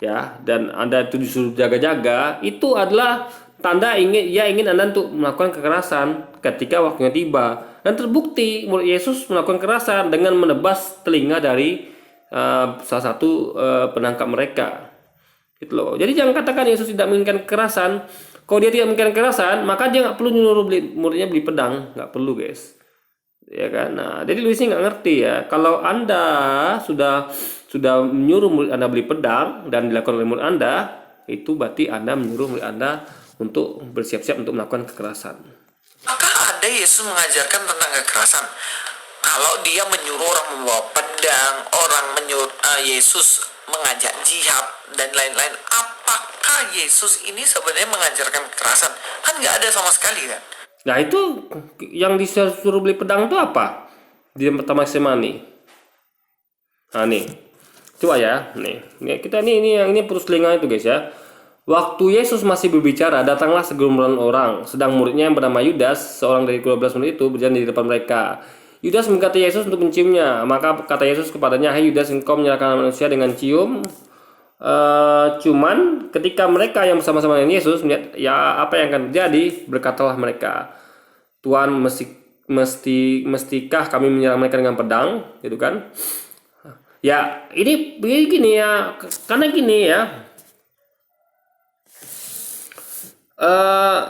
ya, dan Anda itu disuruh jaga-jaga, itu adalah tanda ingin Anda untuk melakukan kekerasan ketika waktunya tiba. Dan terbukti murid Yesus melakukan kekerasan dengan menebas telinga dari salah satu penangkap mereka, gitu loh. Jadi jangan katakan Yesus tidak menginginkan kekerasan. Kalau dia tidak menginginkan kekerasan, maka dia nggak perlu nyuruh muridnya beli pedang, nggak perlu, guys, ya kan. Nah, jadi Louis nggak ngerti, ya, kalau Anda sudah menyuruh murid Anda beli pedang dan dilakukan oleh murid Anda, itu berarti Anda menyuruh murid Anda untuk bersiap-siap untuk melakukan kekerasan. Apakah ada Yesus mengajarkan tentang kekerasan? Kalau dia menyuruh orang membawa pedang, orang menyuruh Yesus mengajak jihad dan lain-lain, apakah Yesus ini sebenarnya mengajarkan kekerasan? Kan nggak ada sama sekali, kan? Nah, itu yang disuruh beli pedang itu apa? Di pertama Getsemani. Nah, nih. Coba ya, nih. Kita ini perus telinga itu, guys, ya. Waktu Yesus masih berbicara, datanglah segerombolan orang, sedang muridnya yang bernama Yudas, seorang dari 12 murid itu, berjalan di depan mereka. Yudas mendekati Yesus untuk menciumnya. Maka kata Yesus kepadanya, "Hai Yudas, engkau menyerahkan manusia dengan cium." Cuman ketika mereka yang bersama-sama dengan Yesus melihat ya apa yang akan terjadi, berkatalah mereka, "Tuhan mestikah kami menyerang mereka dengan pedang, gitu kan? Ya, ini gini ya, karena gini ya.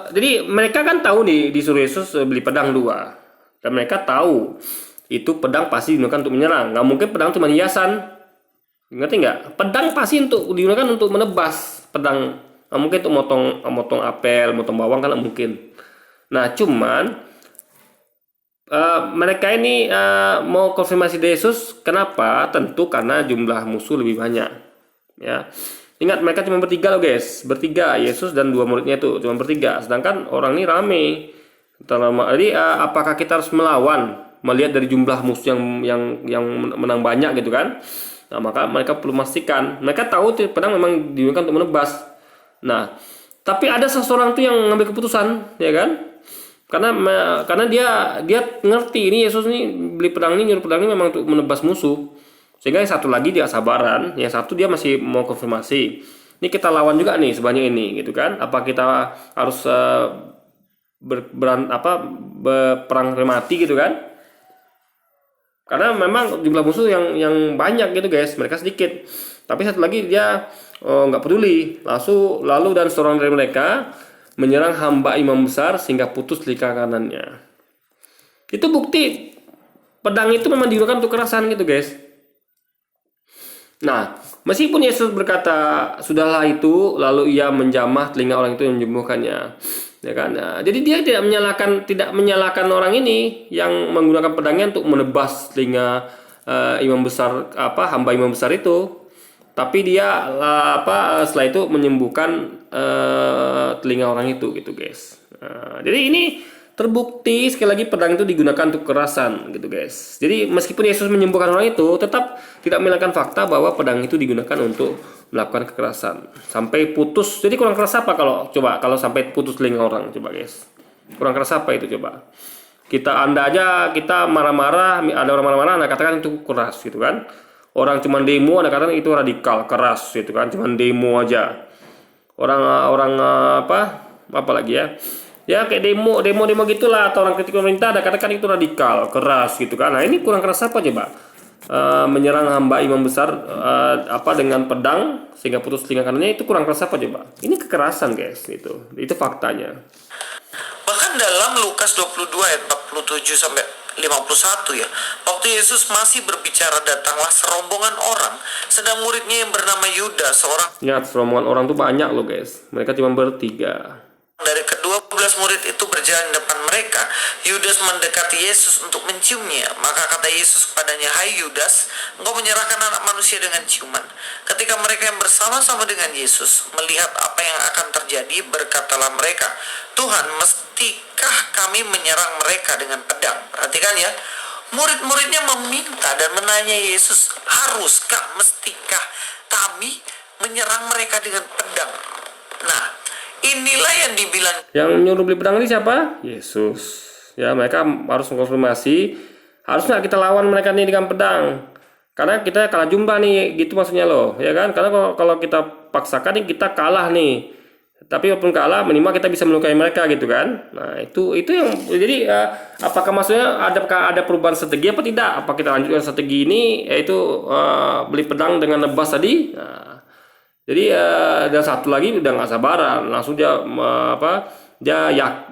Jadi mereka kan tahu nih disuruh Yesus beli pedang 2, dan mereka tahu itu pedang pasti digunakan untuk menyerang. Nggak mungkin pedang cuma hiasan, ngerti nggak? Pedang pasti digunakan untuk menebas. Pedang nggak mungkin untuk motong apel, motong bawang, kan nggak mungkin. Nah, cuman mereka ini mau konfirmasi dari Yesus. Kenapa? Tentu karena jumlah musuh lebih banyak. Ya, ingat mereka cuma bertiga loh guys, bertiga, Yesus dan 2 muridnya itu cuma bertiga. Sedangkan orang ini rame. Jadi apakah kita harus melawan? Melihat dari jumlah musuh yang menang banyak gitu kan? Nah, maka mereka perlu memastikan. Mereka tahu pedang memang digunakan untuk menebas. Nah, tapi ada seseorang tuh yang ngambil keputusan, ya kan? Karena dia ngerti ini Yesus ini beli pedang ini, nyuruh pedang ini memang untuk menebas musuh. Sehingga yang satu lagi dia sabaran, yang satu dia masih mau konfirmasi. Ini kita lawan juga nih sebanyak ini, gitu kan? Apa kita harus berperang mati gitu kan? Karena memang jumlah musuh yang banyak gitu guys, mereka sedikit. Tapi satu lagi dia nggak peduli. Lalu dan seorang dari mereka menyerang hamba imam besar sehingga putus telika kanannya. Itu bukti pedang itu memang digunakan untuk kekerasan gitu guys. Nah, meskipun Yesus berkata sudahlah itu, lalu ia menjamah telinga orang itu yang menyembuhkannya, ya kan? Nah, jadi dia tidak menyalahkan orang ini yang menggunakan pedangnya untuk menebas telinga hamba imam besar itu, tapi dia setelah itu menyembuhkan telinga orang itu gitu guys. Nah, jadi ini terbukti sekali lagi pedang itu digunakan untuk kekerasan gitu guys. Jadi meskipun Yesus menyembuhkan orang itu, tetap tidak menghilangkan fakta bahwa pedang itu digunakan untuk melakukan kekerasan sampai putus. Jadi kurang keras apa kalau sampai putus telinga orang, coba guys? Kurang keras apa itu coba? Kita marah-marah, ada orang marah-marah, Anda katakan itu keras gitu kan? Orang cuma demo, Anda katakan itu radikal, keras gitu kan? Cuma demo aja. Orang apa lagi ya? Ya kayak demo gitulah, atau orang kritik pemerintah, ada katakan itu radikal, keras gitu kan. Nah, ini kurang keras apa coba? Menyerang hamba imam besar dengan pedang sehingga putus telinga kanannya, itu kurang keras apa coba? Ini kekerasan guys, itu faktanya. Bahkan dalam Lukas 22 ayat 47 sampai 51 ya, waktu Yesus masih berbicara, datanglah serombongan orang, sedang muridnya yang bernama Yudas, seorang Ingat, serombongan orang tuh banyak loh guys, mereka cuma bertiga. dari ke-12 murid itu berjalan di depan mereka. Yudas mendekati Yesus untuk menciumnya. Maka kata Yesus kepadanya, "Hai Yudas, engkau menyerahkan anak manusia dengan ciuman." Ketika mereka yang bersama-sama dengan Yesus melihat apa yang akan terjadi, berkatalah mereka, "Tuhan, mestikah kami menyerang mereka dengan pedang?" Perhatikan ya, murid-muridnya meminta dan menanya Yesus, mestikah kami menyerang mereka dengan pedang? Nah, inilah yang dibilang Yang nyuruh beli pedang ini siapa? Yesus. Ya, mereka harus mengkonfirmasi, harus nggak kita lawan mereka nih dengan pedang? Karena kita kalah jumlah nih, gitu maksudnya loh, ya kan? Karena kalau kita paksakan nih, kita kalah nih. Tapi walaupun kalah, minimal kita bisa melukai mereka gitu kan? Nah, itu yang jadi apakah maksudnya ada perubahan strategi apa tidak? Apa kita lanjutkan strategi ini, yaitu beli pedang dengan nebas tadi? Nah, jadi dan satu lagi udah nggak sabaran, langsung dia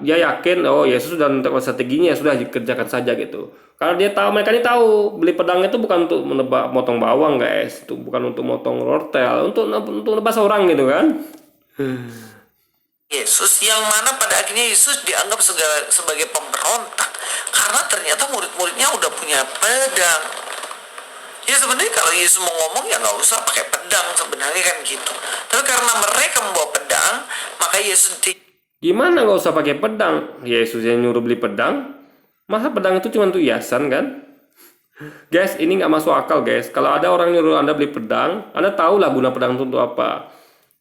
yakin Yesus sudah menentukan strateginya, sudah dikerjakan saja gitu. Karena mereka ini tahu beli pedang itu bukan untuk motong bawang guys, itu bukan untuk motong wortel, untuk nebas orang gitu kan. Yesus, yang mana pada akhirnya Yesus dianggap sebagai pemberontak karena ternyata murid-muridnya udah punya pedang. Ya sebenarnya kalau Yesus mau ngomong ya nggak usah pakai pedang sebenarnya kan gitu. Tapi karena mereka membawa pedang, maka Yesus Gimana nggak usah pakai pedang? Yesus yang nyuruh beli pedang. Masa pedang itu cuma untuk hiasan kan? Guys, ini nggak masuk akal guys. Kalau ada orang nyuruh Anda beli pedang, Anda tahu lah guna pedang itu untuk apa.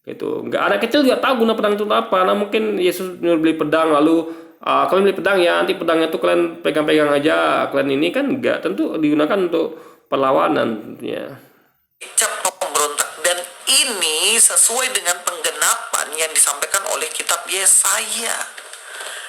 Itu nggak, ada kecil juga tahu guna pedang itu untuk apa. Nah mungkin Yesus nyuruh beli pedang, lalu kalian beli pedang ya, nanti pedangnya tuh kalian pegang-pegang aja. Kalian ini kan nggak, tentu digunakan untuk perlawanan tentunya. dicap pemberontak, dan ini sesuai dengan penggenapan yang disampaikan oleh kitab Yesaya.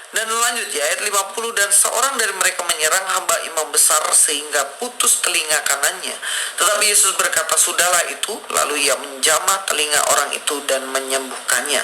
Dan lanjut ya ayat 50, dan seorang dari mereka menyerang hamba imam besar sehingga putus telinga kanannya. Tetapi Yesus berkata, sudahlah itu. Lalu ia menjamah telinga orang itu dan menyembuhkannya.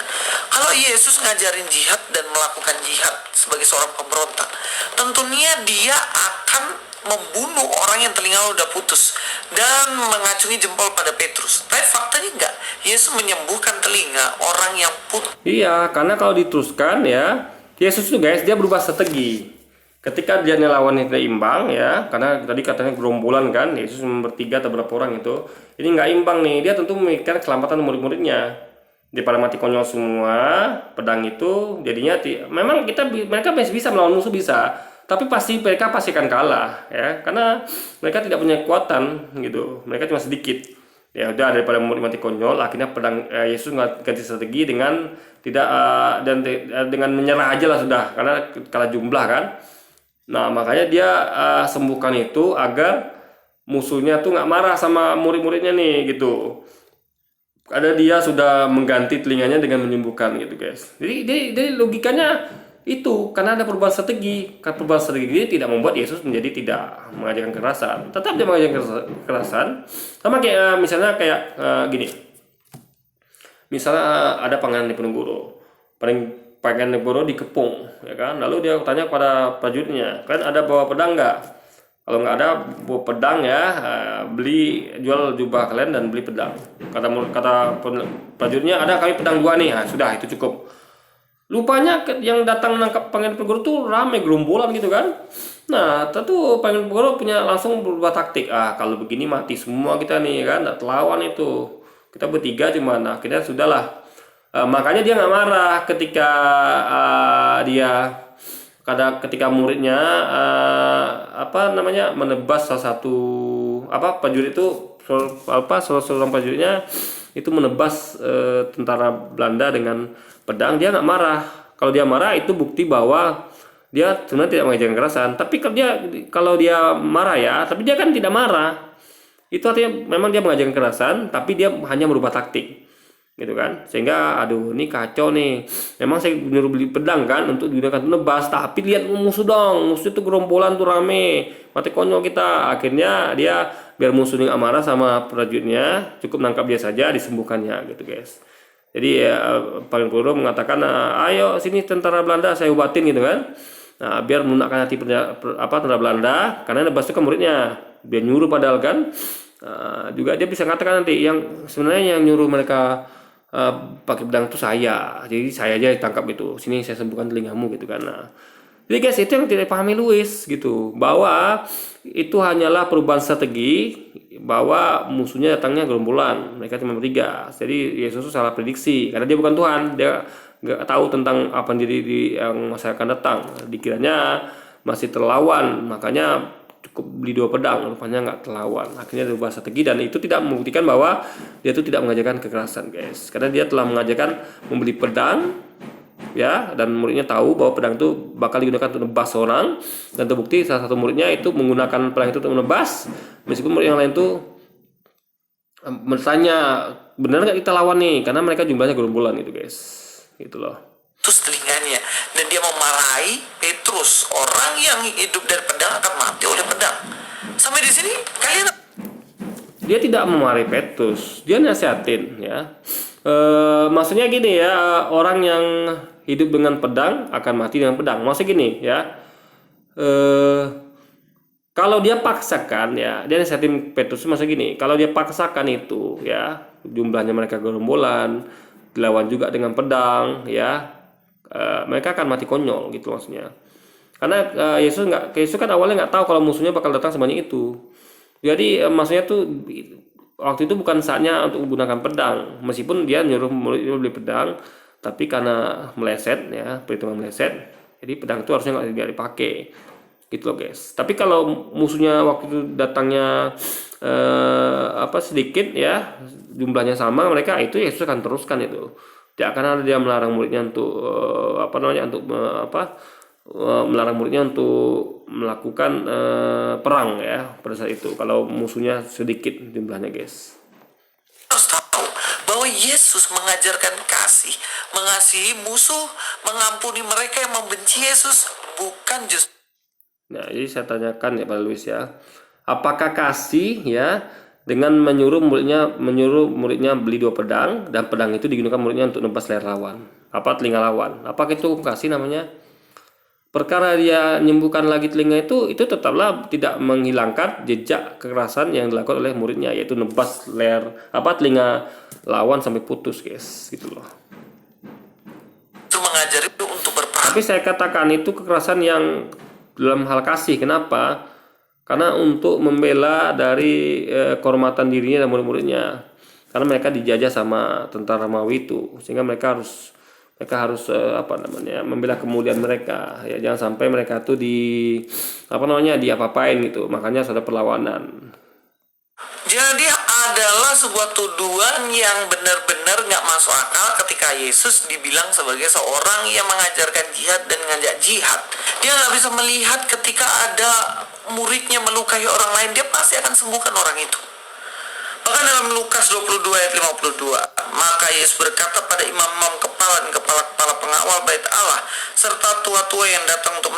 Kalau Yesus ngajarin jihad dan melakukan jihad sebagai seorang pemberontak, tentunya dia akan membunuh orang yang telinga udah putus dan mengacungi jempol pada Petrus. Tapi faktanya enggak. Yesus menyembuhkan telinga orang yang putus. Iya, karena kalau diteruskan ya, Yesus itu guys, dia berubah strategi. Ketika dia ngelawan yang tidak imbang ya, karena tadi katanya gerombolan kan, Yesus bertiga atau berapa orang itu, ini nggak imbang nih, dia tentu memikirkan keselamatan murid-muridnya. Dia pada mati konyol semua, pedang itu jadinya memang mereka masih bisa melawan musuh bisa, tapi mereka pasti akan kalah ya, karena mereka tidak punya kekuatan gitu, mereka cuma sedikit. Ya udah, daripada mati konyol, akhirnya pedang Yesus ganti strategi dengan dengan menyerah aja lah sudah, karena kalah jumlah kan. Nah makanya dia sembuhkan itu agar musuhnya tuh nggak marah sama murid-muridnya nih gitu. Ada dia sudah mengganti telinganya dengan menyembuhkan gitu guys. Jadi logikanya itu karena ada perubahan strategi. Karena perubahan strategi ini tidak membuat Yesus menjadi tidak mengajarkan kekerasan. Tetap dia mengajarkan kekerasan. Sama kayak misalnya gini. Misalnya ada Pangeran Diponegoro. Pangeran Diponegoro dikepung, ya kan? Lalu dia tanya kepada prajuritnya, kan ada bawa pedang nggak? Kalau nggak ada bawa pedang ya, jual jubah kalian dan beli pedang. Kata prajuritnya, ada kami pedang 2 nih. Nah, sudah itu cukup. Lupanya yang datang menangkap Pangeran Diponegoro tuh rame gerombolan gitu kan. Nah tentu Pangeran Diponegoro langsung berubah taktik. Kalau begini mati semua kita nih kan, nggak terlawan itu. Kita bertiga cuman, akhirnya sudahlah. Makanya dia nggak marah ketika ketika muridnya menebas salah satu prajurit itu, salah seorang prajuritnya itu menebas tentara Belanda dengan pedang. Dia nggak marah. Kalau dia marah itu bukti bahwa dia sebenarnya tidak mengajarkan kekerasan. Tapi kalau dia marah ya, tapi dia kan tidak marah, itu artinya memang dia mengajarkan kekerasan, tapi dia hanya merubah taktik gitu kan, sehingga ini kacau nih. Memang saya nyuruh beli pedang kan untuk digunakan menebas, tapi lihat musuh dong, musuh itu gerombolan tuh rame, mati konyol kita. Akhirnya dia biar musuhnya nggak marah sama prajuritnya, cukup nangkap dia saja, disembuhkannya gitu guys. Jadi Pangeran Diponegoro mengatakan, ayo sini tentara Belanda saya obatin gitu kan. Nah, biar melunakkan hati tentara Belanda, karena nebas itu kan muridnya, dia nyuruh padahal kan. Juga dia bisa katakan nanti yang sebenarnya yang nyuruh mereka pakai pedang itu saya, jadi saya aja ditangkap gitu, sini saya sembuhkan telingamu gitu kan. Nah, jadi guys, itu yang tidak pahami Louis gitu, bahwa itu hanyalah perubahan strategi, bahwa musuhnya datangnya gerombolan, mereka cuma bertiga. Jadi Yesus salah prediksi karena dia bukan Tuhan, dia nggak tahu tentang apa yang masa akan datang. Dikiranya masih terlawan, makanya cukup beli 2 pedang, rupanya nggak terlawan. Akhirnya berubah strategi, dan itu tidak membuktikan bahwa dia itu tidak mengajarkan kekerasan guys, karena dia telah mengajarkan membeli pedang ya, dan muridnya tahu bahwa pedang itu bakal digunakan untuk menebas orang, dan terbukti salah satu muridnya itu menggunakan pedang itu untuk menebas, meskipun murid yang lain tuh bertanya, benar nggak kita lawan nih, karena mereka jumlahnya gerombolan gitu guys, gitu loh. Terus telinganya, dan dia memarahi Petrus, orang yang hidup dari pedang akan mati oleh pedang. Sampai di sini kalian, dia tidak memarahi Petrus, dia nasihatin ya. Maksudnya gini ya, orang yang hidup dengan pedang akan mati dengan pedang. Maksudnya gini ya, kalau dia paksakan ya, dia nasihatin Petrus. Maksudnya gini, kalau dia paksakan itu ya, jumlahnya mereka gerombolan, dilawan juga dengan pedang ya, mereka akan mati konyol gitu maksudnya. Karena Yesus kan awalnya nggak tahu kalau musuhnya bakal datang sebanyak itu. Jadi maksudnya tuh waktu itu bukan saatnya untuk menggunakan pedang, meskipun dia nyuruh muridnya beli pedang, tapi karena meleset ya, perhitungan meleset, jadi pedang itu harusnya nggak dipakai gitu loh guys. Tapi kalau musuhnya waktu itu datangnya sedikit ya, jumlahnya sama mereka, itu Yesus akan teruskan itu. Tidak akan ada dia melarang muridnya untuk melarang muridnya untuk melakukan perang ya pada saat itu kalau musuhnya sedikit jumlahnya guys. harus tahu bahwa Yesus mengajarkan kasih, mengasihi musuh, mengampuni mereka yang membenci Yesus, bukan justru. Nah, jadi saya tanyakan ya Pak Luis ya, apakah kasih ya dengan menyuruh muridnya beli 2 pedang, dan pedang itu digunakan muridnya untuk nebas leher lawan, telinga lawan? Apakah itu kasih namanya? Perkara dia menyembuhkan lagi telinga itu tetaplah tidak menghilangkan jejak kekerasan yang dilakukan oleh muridnya, yaitu nebas telinga lawan sampai putus, guys, gitu loh. Itu mengajari untuk berperang. Tapi saya katakan itu kekerasan yang dalam hal kasih. Kenapa? Karena untuk membela dari kehormatan dirinya dan murid-muridnya. Karena mereka dijajah sama tentara Romawi itu, sehingga mereka harus membela kemuliaan mereka. Ya, jangan sampai mereka tuh diapa-apain gitu. Makanya ada perlawanan. Jadi adalah sebuah tuduhan yang benar-benar nggak masuk akal ketika Yesus dibilang sebagai seorang yang mengajarkan jihad dan ngajak jihad. Dia nggak bisa melihat ketika ada muridnya melukai orang lain, dia pasti akan sembuhkan orang itu. Bahkan dalam Lukas 22 ayat 52, maka Yesus berkata pada imam-imam kepala dan kepala-kepala pengawal bait Allah serta tua-tua yang datang untuk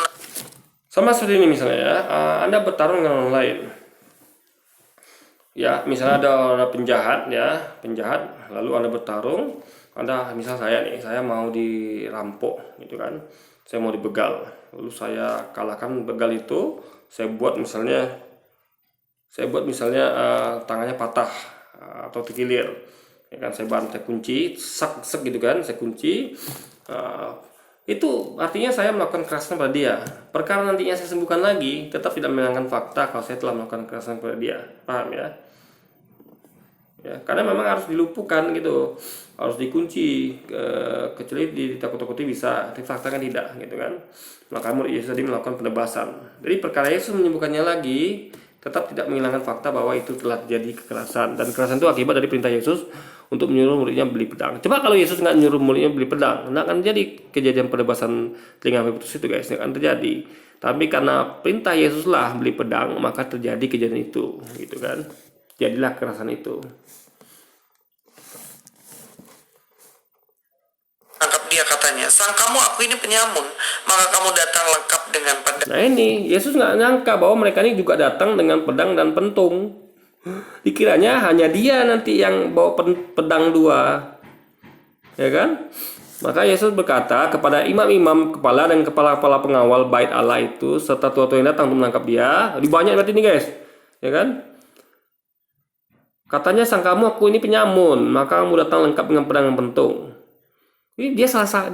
Sama seperti ini misalnya ya, Anda bertarung dengan orang lain. Ya, misalnya ada penjahat lalu Anda bertarung. Misal saya mau dirampok gitu kan. Saya mau dibegal. Lalu saya kalahkan begal itu, saya buat misalnya tangannya patah atau terkilir, ya kan, saya kunci, sek gitu kan, saya kunci. Itu artinya saya melakukan kekerasan pada dia. Perkara nantinya saya sembuhkan lagi, tetap tidak menghilangkan fakta kalau saya telah melakukan kekerasan pada dia. Paham ya? Ya, karena memang harus dilumpuhkan gitu, harus dikunci, kecuali ditakut-takuti bisa, tapi fakta kan tidak gitu kan. Maka murid Yesus tadi melakukan penebasan. Jadi perkara Yesus menyembuhkannya lagi, tetap tidak menghilangkan fakta bahwa itu telah terjadi kekerasan, dan kekerasan itu akibat dari perintah Yesus untuk menyuruh muridnya beli pedang. Coba kalau Yesus nggak nyuruh muridnya beli pedang, nggak akan jadi kejadian penebasan telinga sampai putus itu, guys, nggak akan terjadi. Tapi karena perintah Yesus lah beli pedang, maka terjadi kejadian itu, gitu kan. Jadilah kekerasan itu. tangkap dia, katanya, "Sangkamu aku ini penyamun, maka kamu datang lengkap dengan pedang." Nah ini, Yesus nggak nyangka bahwa mereka ini juga datang dengan pedang dan pentung. Dikiranya hanya dia nanti yang bawa pedang 2, ya kan? Maka Yesus berkata kepada imam-imam kepala dan kepala-kepala pengawal bait Allah itu serta tua-tua yang datang untuk menangkap dia. Lebih banyak berarti ini, guys, ya kan? Katanya, "Sangkamu aku ini penyamun, maka kamu datang lengkap dengan pedang dan pentung." Ini dia salah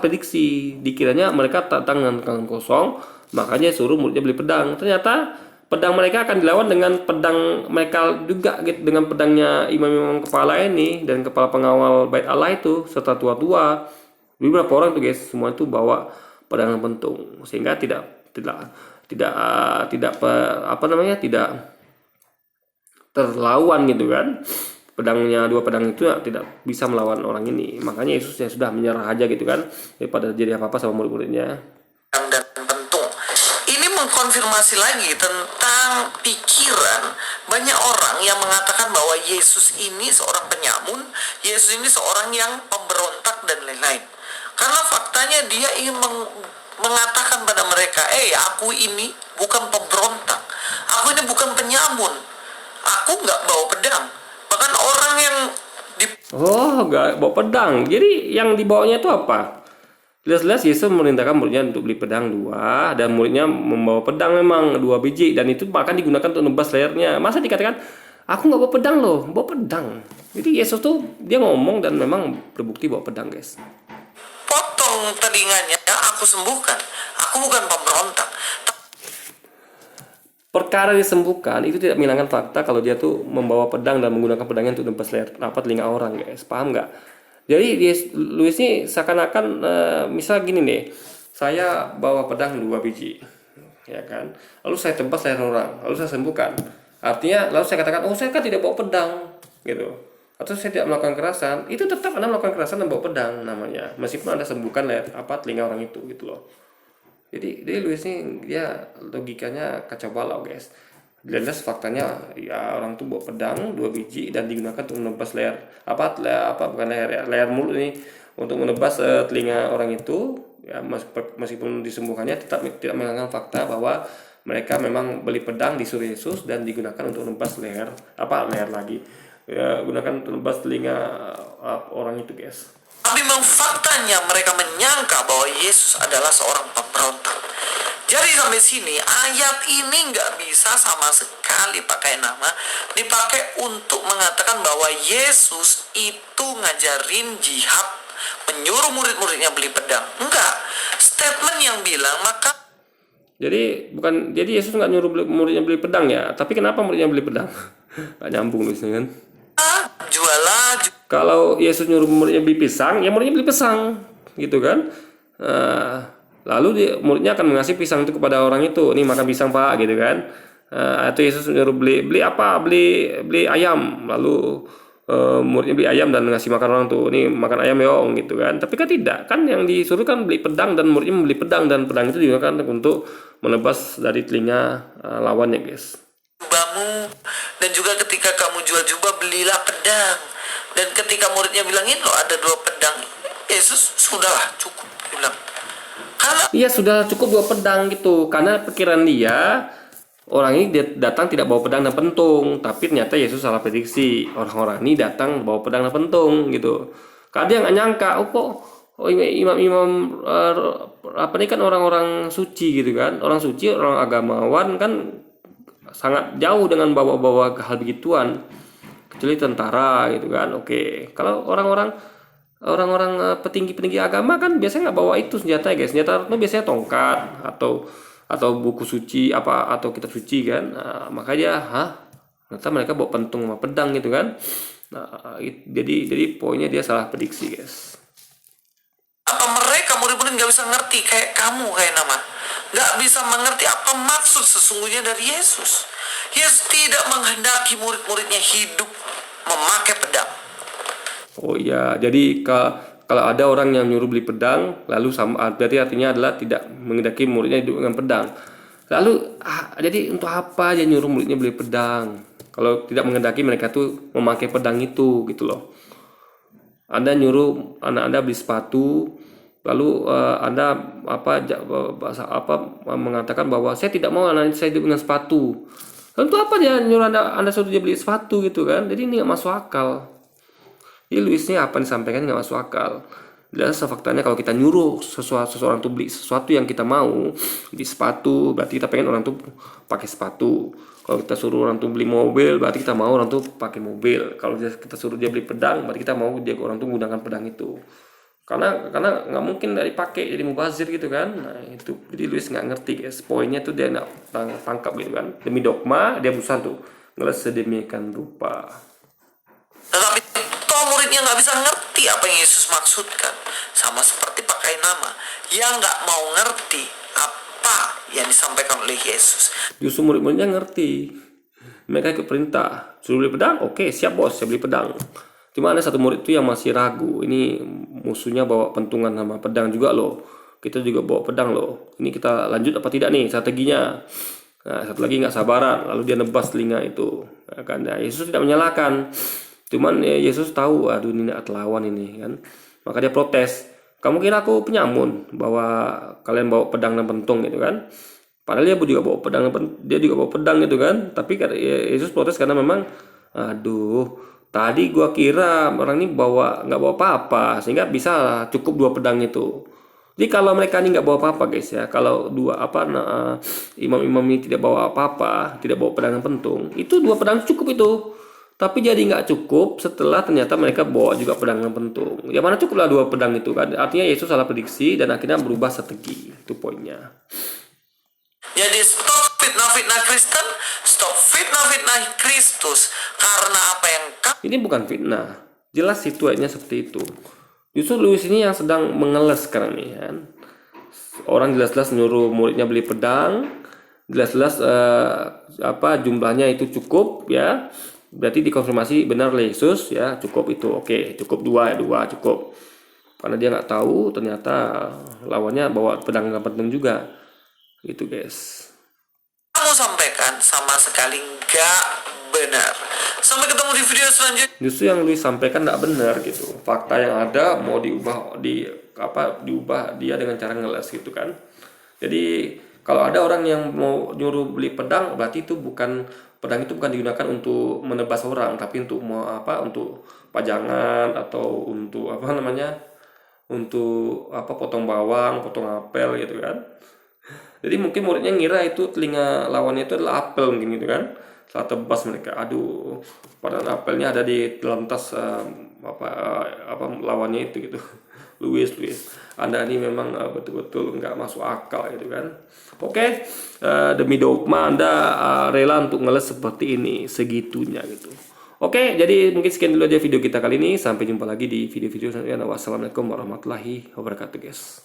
prediksi. Dikiranya mereka datang dengan tangan kosong, makanya suruh muridnya beli pedang. Ternyata pedang mereka akan dilawan dengan pedang mereka juga gitu, dengan pedangnya imam-imam kepala ini dan kepala pengawal bait Allah itu serta tua-tua. Beberapa orang tuh, guys, semua itu bawa pedang dan pentung, sehingga tidak terlawan gitu kan. Dua pedang itu tidak bisa melawan orang ini. Makanya Yesus ya sudah menyerah aja gitu kan, daripada jadi apa-apa sama murid-muridnya. dan pentung. Ini mengkonfirmasi lagi tentang pikiran banyak orang yang mengatakan bahwa Yesus ini seorang penyamun, Yesus ini seorang yang pemberontak dan lain-lain. Karena faktanya dia ingin mengatakan pada mereka, aku ini bukan pemberontak, aku ini bukan penyamun, aku nggak bawa pedang. Bahkan orang yang nggak bawa pedang. Jadi yang dibawanya itu apa? Jelas-jelas Yesus memerintahkan muridnya untuk beli pedang 2, dan muridnya membawa pedang memang 2 biji, dan itu bahkan digunakan untuk nebas lehernya. Masa dikatakan aku nggak bawa pedang loh, bawa pedang. Jadi Yesus tuh dia ngomong dan memang terbukti bawa pedang, guys. potong telinganya, aku sembuhkan, aku bukan pemberontak. Perkara disembuhkan itu tidak menghilangkan fakta kalau dia tuh membawa pedang dan menggunakan pedangnya untuk nebas leher telinga orang, guys. Paham nggak? Jadi Luis ini seakan-akan misal gini nih, saya bawa pedang 2 biji, ya kan, lalu saya tebas leher orang, lalu saya sembuhkan. Artinya lalu saya katakan, saya kan tidak bawa pedang gitu, atau saya tidak melakukan kekerasan. Itu tetap Anda melakukan kekerasan dan bawa pedang namanya, meskipun Anda sembuhkan telinga orang itu gitu loh. Jadi Luis ini dia logikanya kacau balau, guys. Jelas faktanya ya orang tuh bawa pedang 2 biji dan digunakan untuk menebas bukan leher mulut ini, untuk menebas telinga orang itu ya. Meskipun disembuhkannya tetap tidak menghilangkan fakta bahwa mereka memang beli pedang disuruh Yesus dan digunakan untuk menebas leher lagi ya, gunakan untuk menebas telinga orang itu, guys. Tapi memang faktanya mereka menyangka bahwa Yesus adalah seorang pemberontak. Jadi sampai sini ayat ini nggak bisa sama sekali pakai nama dipakai untuk mengatakan bahwa Yesus itu ngajarin jihad, menyuruh murid-muridnya beli pedang. Enggak. Statement yang bilang Jadi Yesus nggak nyuruh muridnya beli pedang ya, tapi kenapa muridnya beli pedang? Nggak nyambung tulisnya kan. jualah Kalau Yesus nyuruh muridnya beli pisang, ya muridnya beli pisang, gitu kan? Lalu muridnya akan mengasih pisang itu kepada orang itu, nih makan pisang pak, gitu kan? Atau Yesus nyuruh beli ayam, lalu muridnya beli ayam dan ngasih makan orang tuh, nih makan ayam yong, gitu kan? Tapi kan tidak, kan yang disuruh kan beli pedang dan muridnya membeli pedang, dan pedang itu juga kan untuk menebas dari telinga lawannya, guys. jubahmu, dan juga ketika kamu jual jubah belilah pedang. Dan ketika muridnya bilangin loh ada 2 pedang, Yesus sudahlah cukup, dia bilang. Karena Iya sudah cukup 2 pedang gitu, karena pikiran dia orang ini datang tidak bawa pedang dan pentung, tapi ternyata Yesus salah prediksi, orang-orang ini datang bawa pedang dan pentung gitu. Karena dia nggak nyangka, imam-imam apa ini kan orang-orang suci gitu kan, orang suci, orang agamawan kan sangat jauh dengan bawa-bawa hal begituan, kecuali tentara gitu kan. Oke, kalau orang-orang petinggi-petinggi agama kan biasanya nggak bawa itu senjata ya guys. Senjata itu biasanya tongkat atau buku suci atau kitab suci kan. Nah, makanya ternyata mereka bawa pentung sama pedang gitu kan. Nah, jadi poinnya dia salah prediksi, guys. apa mereka murid-murid nggak bisa ngerti kayak kamu kayak nama nggak bisa mengerti apa maksud sesungguhnya dari Yesus. Yesus tidak menghendaki murid-muridnya hidup memakai pedang. Oh iya, jadi kalau ada orang yang nyuruh beli pedang, lalu berarti artinya adalah tidak menghendaki muridnya hidup dengan pedang. Lalu jadi untuk apa dia nyuruh muridnya beli pedang? Kalau tidak menghendaki mereka tuh memakai pedang itu gitu loh. Anda nyuruh anak Anda beli sepatu, lalu Anda mengatakan bahwa saya tidak mau anak saya hidup dengan sepatu. Lalu untuk apa dia nyuruh Anda suruh dia beli sepatu gitu kan? Jadi ini nggak masuk akal. Jadi Luisnya apa yang disampaikan nggak masuk akal. Jelas faktanya kalau kita nyuruh seseorang tuh beli sesuatu yang kita mau, beli sepatu, berarti kita pengen orang tuh pakai sepatu. Kalau kita suruh orang tuh beli mobil, berarti kita mau orang tuh pakai mobil. Kalau kita suruh dia beli pedang, berarti kita mau orang tuh menggunakan pedang itu. Karena nggak mungkin dari pakai jadi mubazir gitu kan. Nah itu jadi Luis nggak ngerti guys. Poinnya tuh dia nggak tangkap gitu kan. Demi dogma dia berusaha tuh ngeles sedemikian rupa. Tetapi toh muridnya nggak bisa ngerti apa yang Yesus maksudkan. Sama seperti pakai nama yang nggak mau ngerti apa yang disampaikan oleh Yesus. Justru murid-muridnya ngerti. Mereka ikut perintah, suruh beli pedang, oke siap bos, saya beli pedang. Cuma ada satu murid itu yang masih ragu, ini musuhnya bawa pentungan sama pedang juga loh, kita juga bawa pedang loh, ini kita lanjut apa tidak nih strateginya. Nah satu lagi nggak sabaran, lalu dia nebas telinga itu. Nah, Yesus tidak menyalahkan, cuman Yesus tahu aduh ini nggak lawan ini kan, maka dia protes. Kamu kira aku penyamun bahwa kalian bawa pedang dan pentung gitu kan? Padahal dia juga bawa pedang gitu kan. Tapi Yesus protes karena memang aduh tadi gua kira orang ini nggak bawa apa-apa sehingga bisa cukup 2 pedang itu. Jadi kalau mereka ini nggak bawa apa-apa guys ya, kalau imam-imam ini tidak bawa apa-apa, tidak bawa pedang dan pentung, itu 2 pedang cukup itu. Tapi jadi nggak cukup setelah ternyata mereka bawa juga pedang dan pentung. Ya mana cukuplah 2 pedang itu kan? Artinya Yesus salah prediksi dan akhirnya berubah strategi. Itu poinnya. Jadi stop fitnah-fitnah Kristen, stop fitnah-fitnah Kristus. Karena apa yang Ini bukan fitnah. Jelas situasinya seperti itu. Justru Luis ini yang sedang mengeles sekarang nih kan. Orang jelas-jelas nyuruh muridnya beli pedang, jelas-jelas jumlahnya itu cukup ya. Berarti dikonfirmasi benar oleh Yesus ya, cukup itu. Oke, cukup 2 cukup. Karena dia nggak tahu ternyata lawannya bawa pedang dan pentung juga. Gitu guys. kamu lo sampaikan sama sekali nggak benar. Sampai ketemu di video selanjutnya. Justru yang Luis sampaikan nggak benar gitu. Fakta yang ada mau diubah dia dengan cara ngeles gitu kan. Jadi kalau ada orang yang mau nyuruh beli pedang, berarti itu pedang itu bukan digunakan untuk menebas orang, tapi untuk untuk pajangan atau untuk untuk potong bawang, potong apel gitu kan. Jadi mungkin muridnya ngira itu telinga lawannya itu adalah apel mungkin gitu kan. Saat tebas mereka, aduh, padahal apelnya ada di dalam tas lawannya itu gitu. Luis, Anda ini memang betul-betul nggak masuk akal gitu kan. Oke, demi dogma Anda rela untuk ngeles seperti ini segitunya gitu. Oke, jadi mungkin sekian dulu aja video kita kali ini. Sampai jumpa lagi di video-video selanjutnya. Wassalamualaikum warahmatullahi wabarakatuh guys.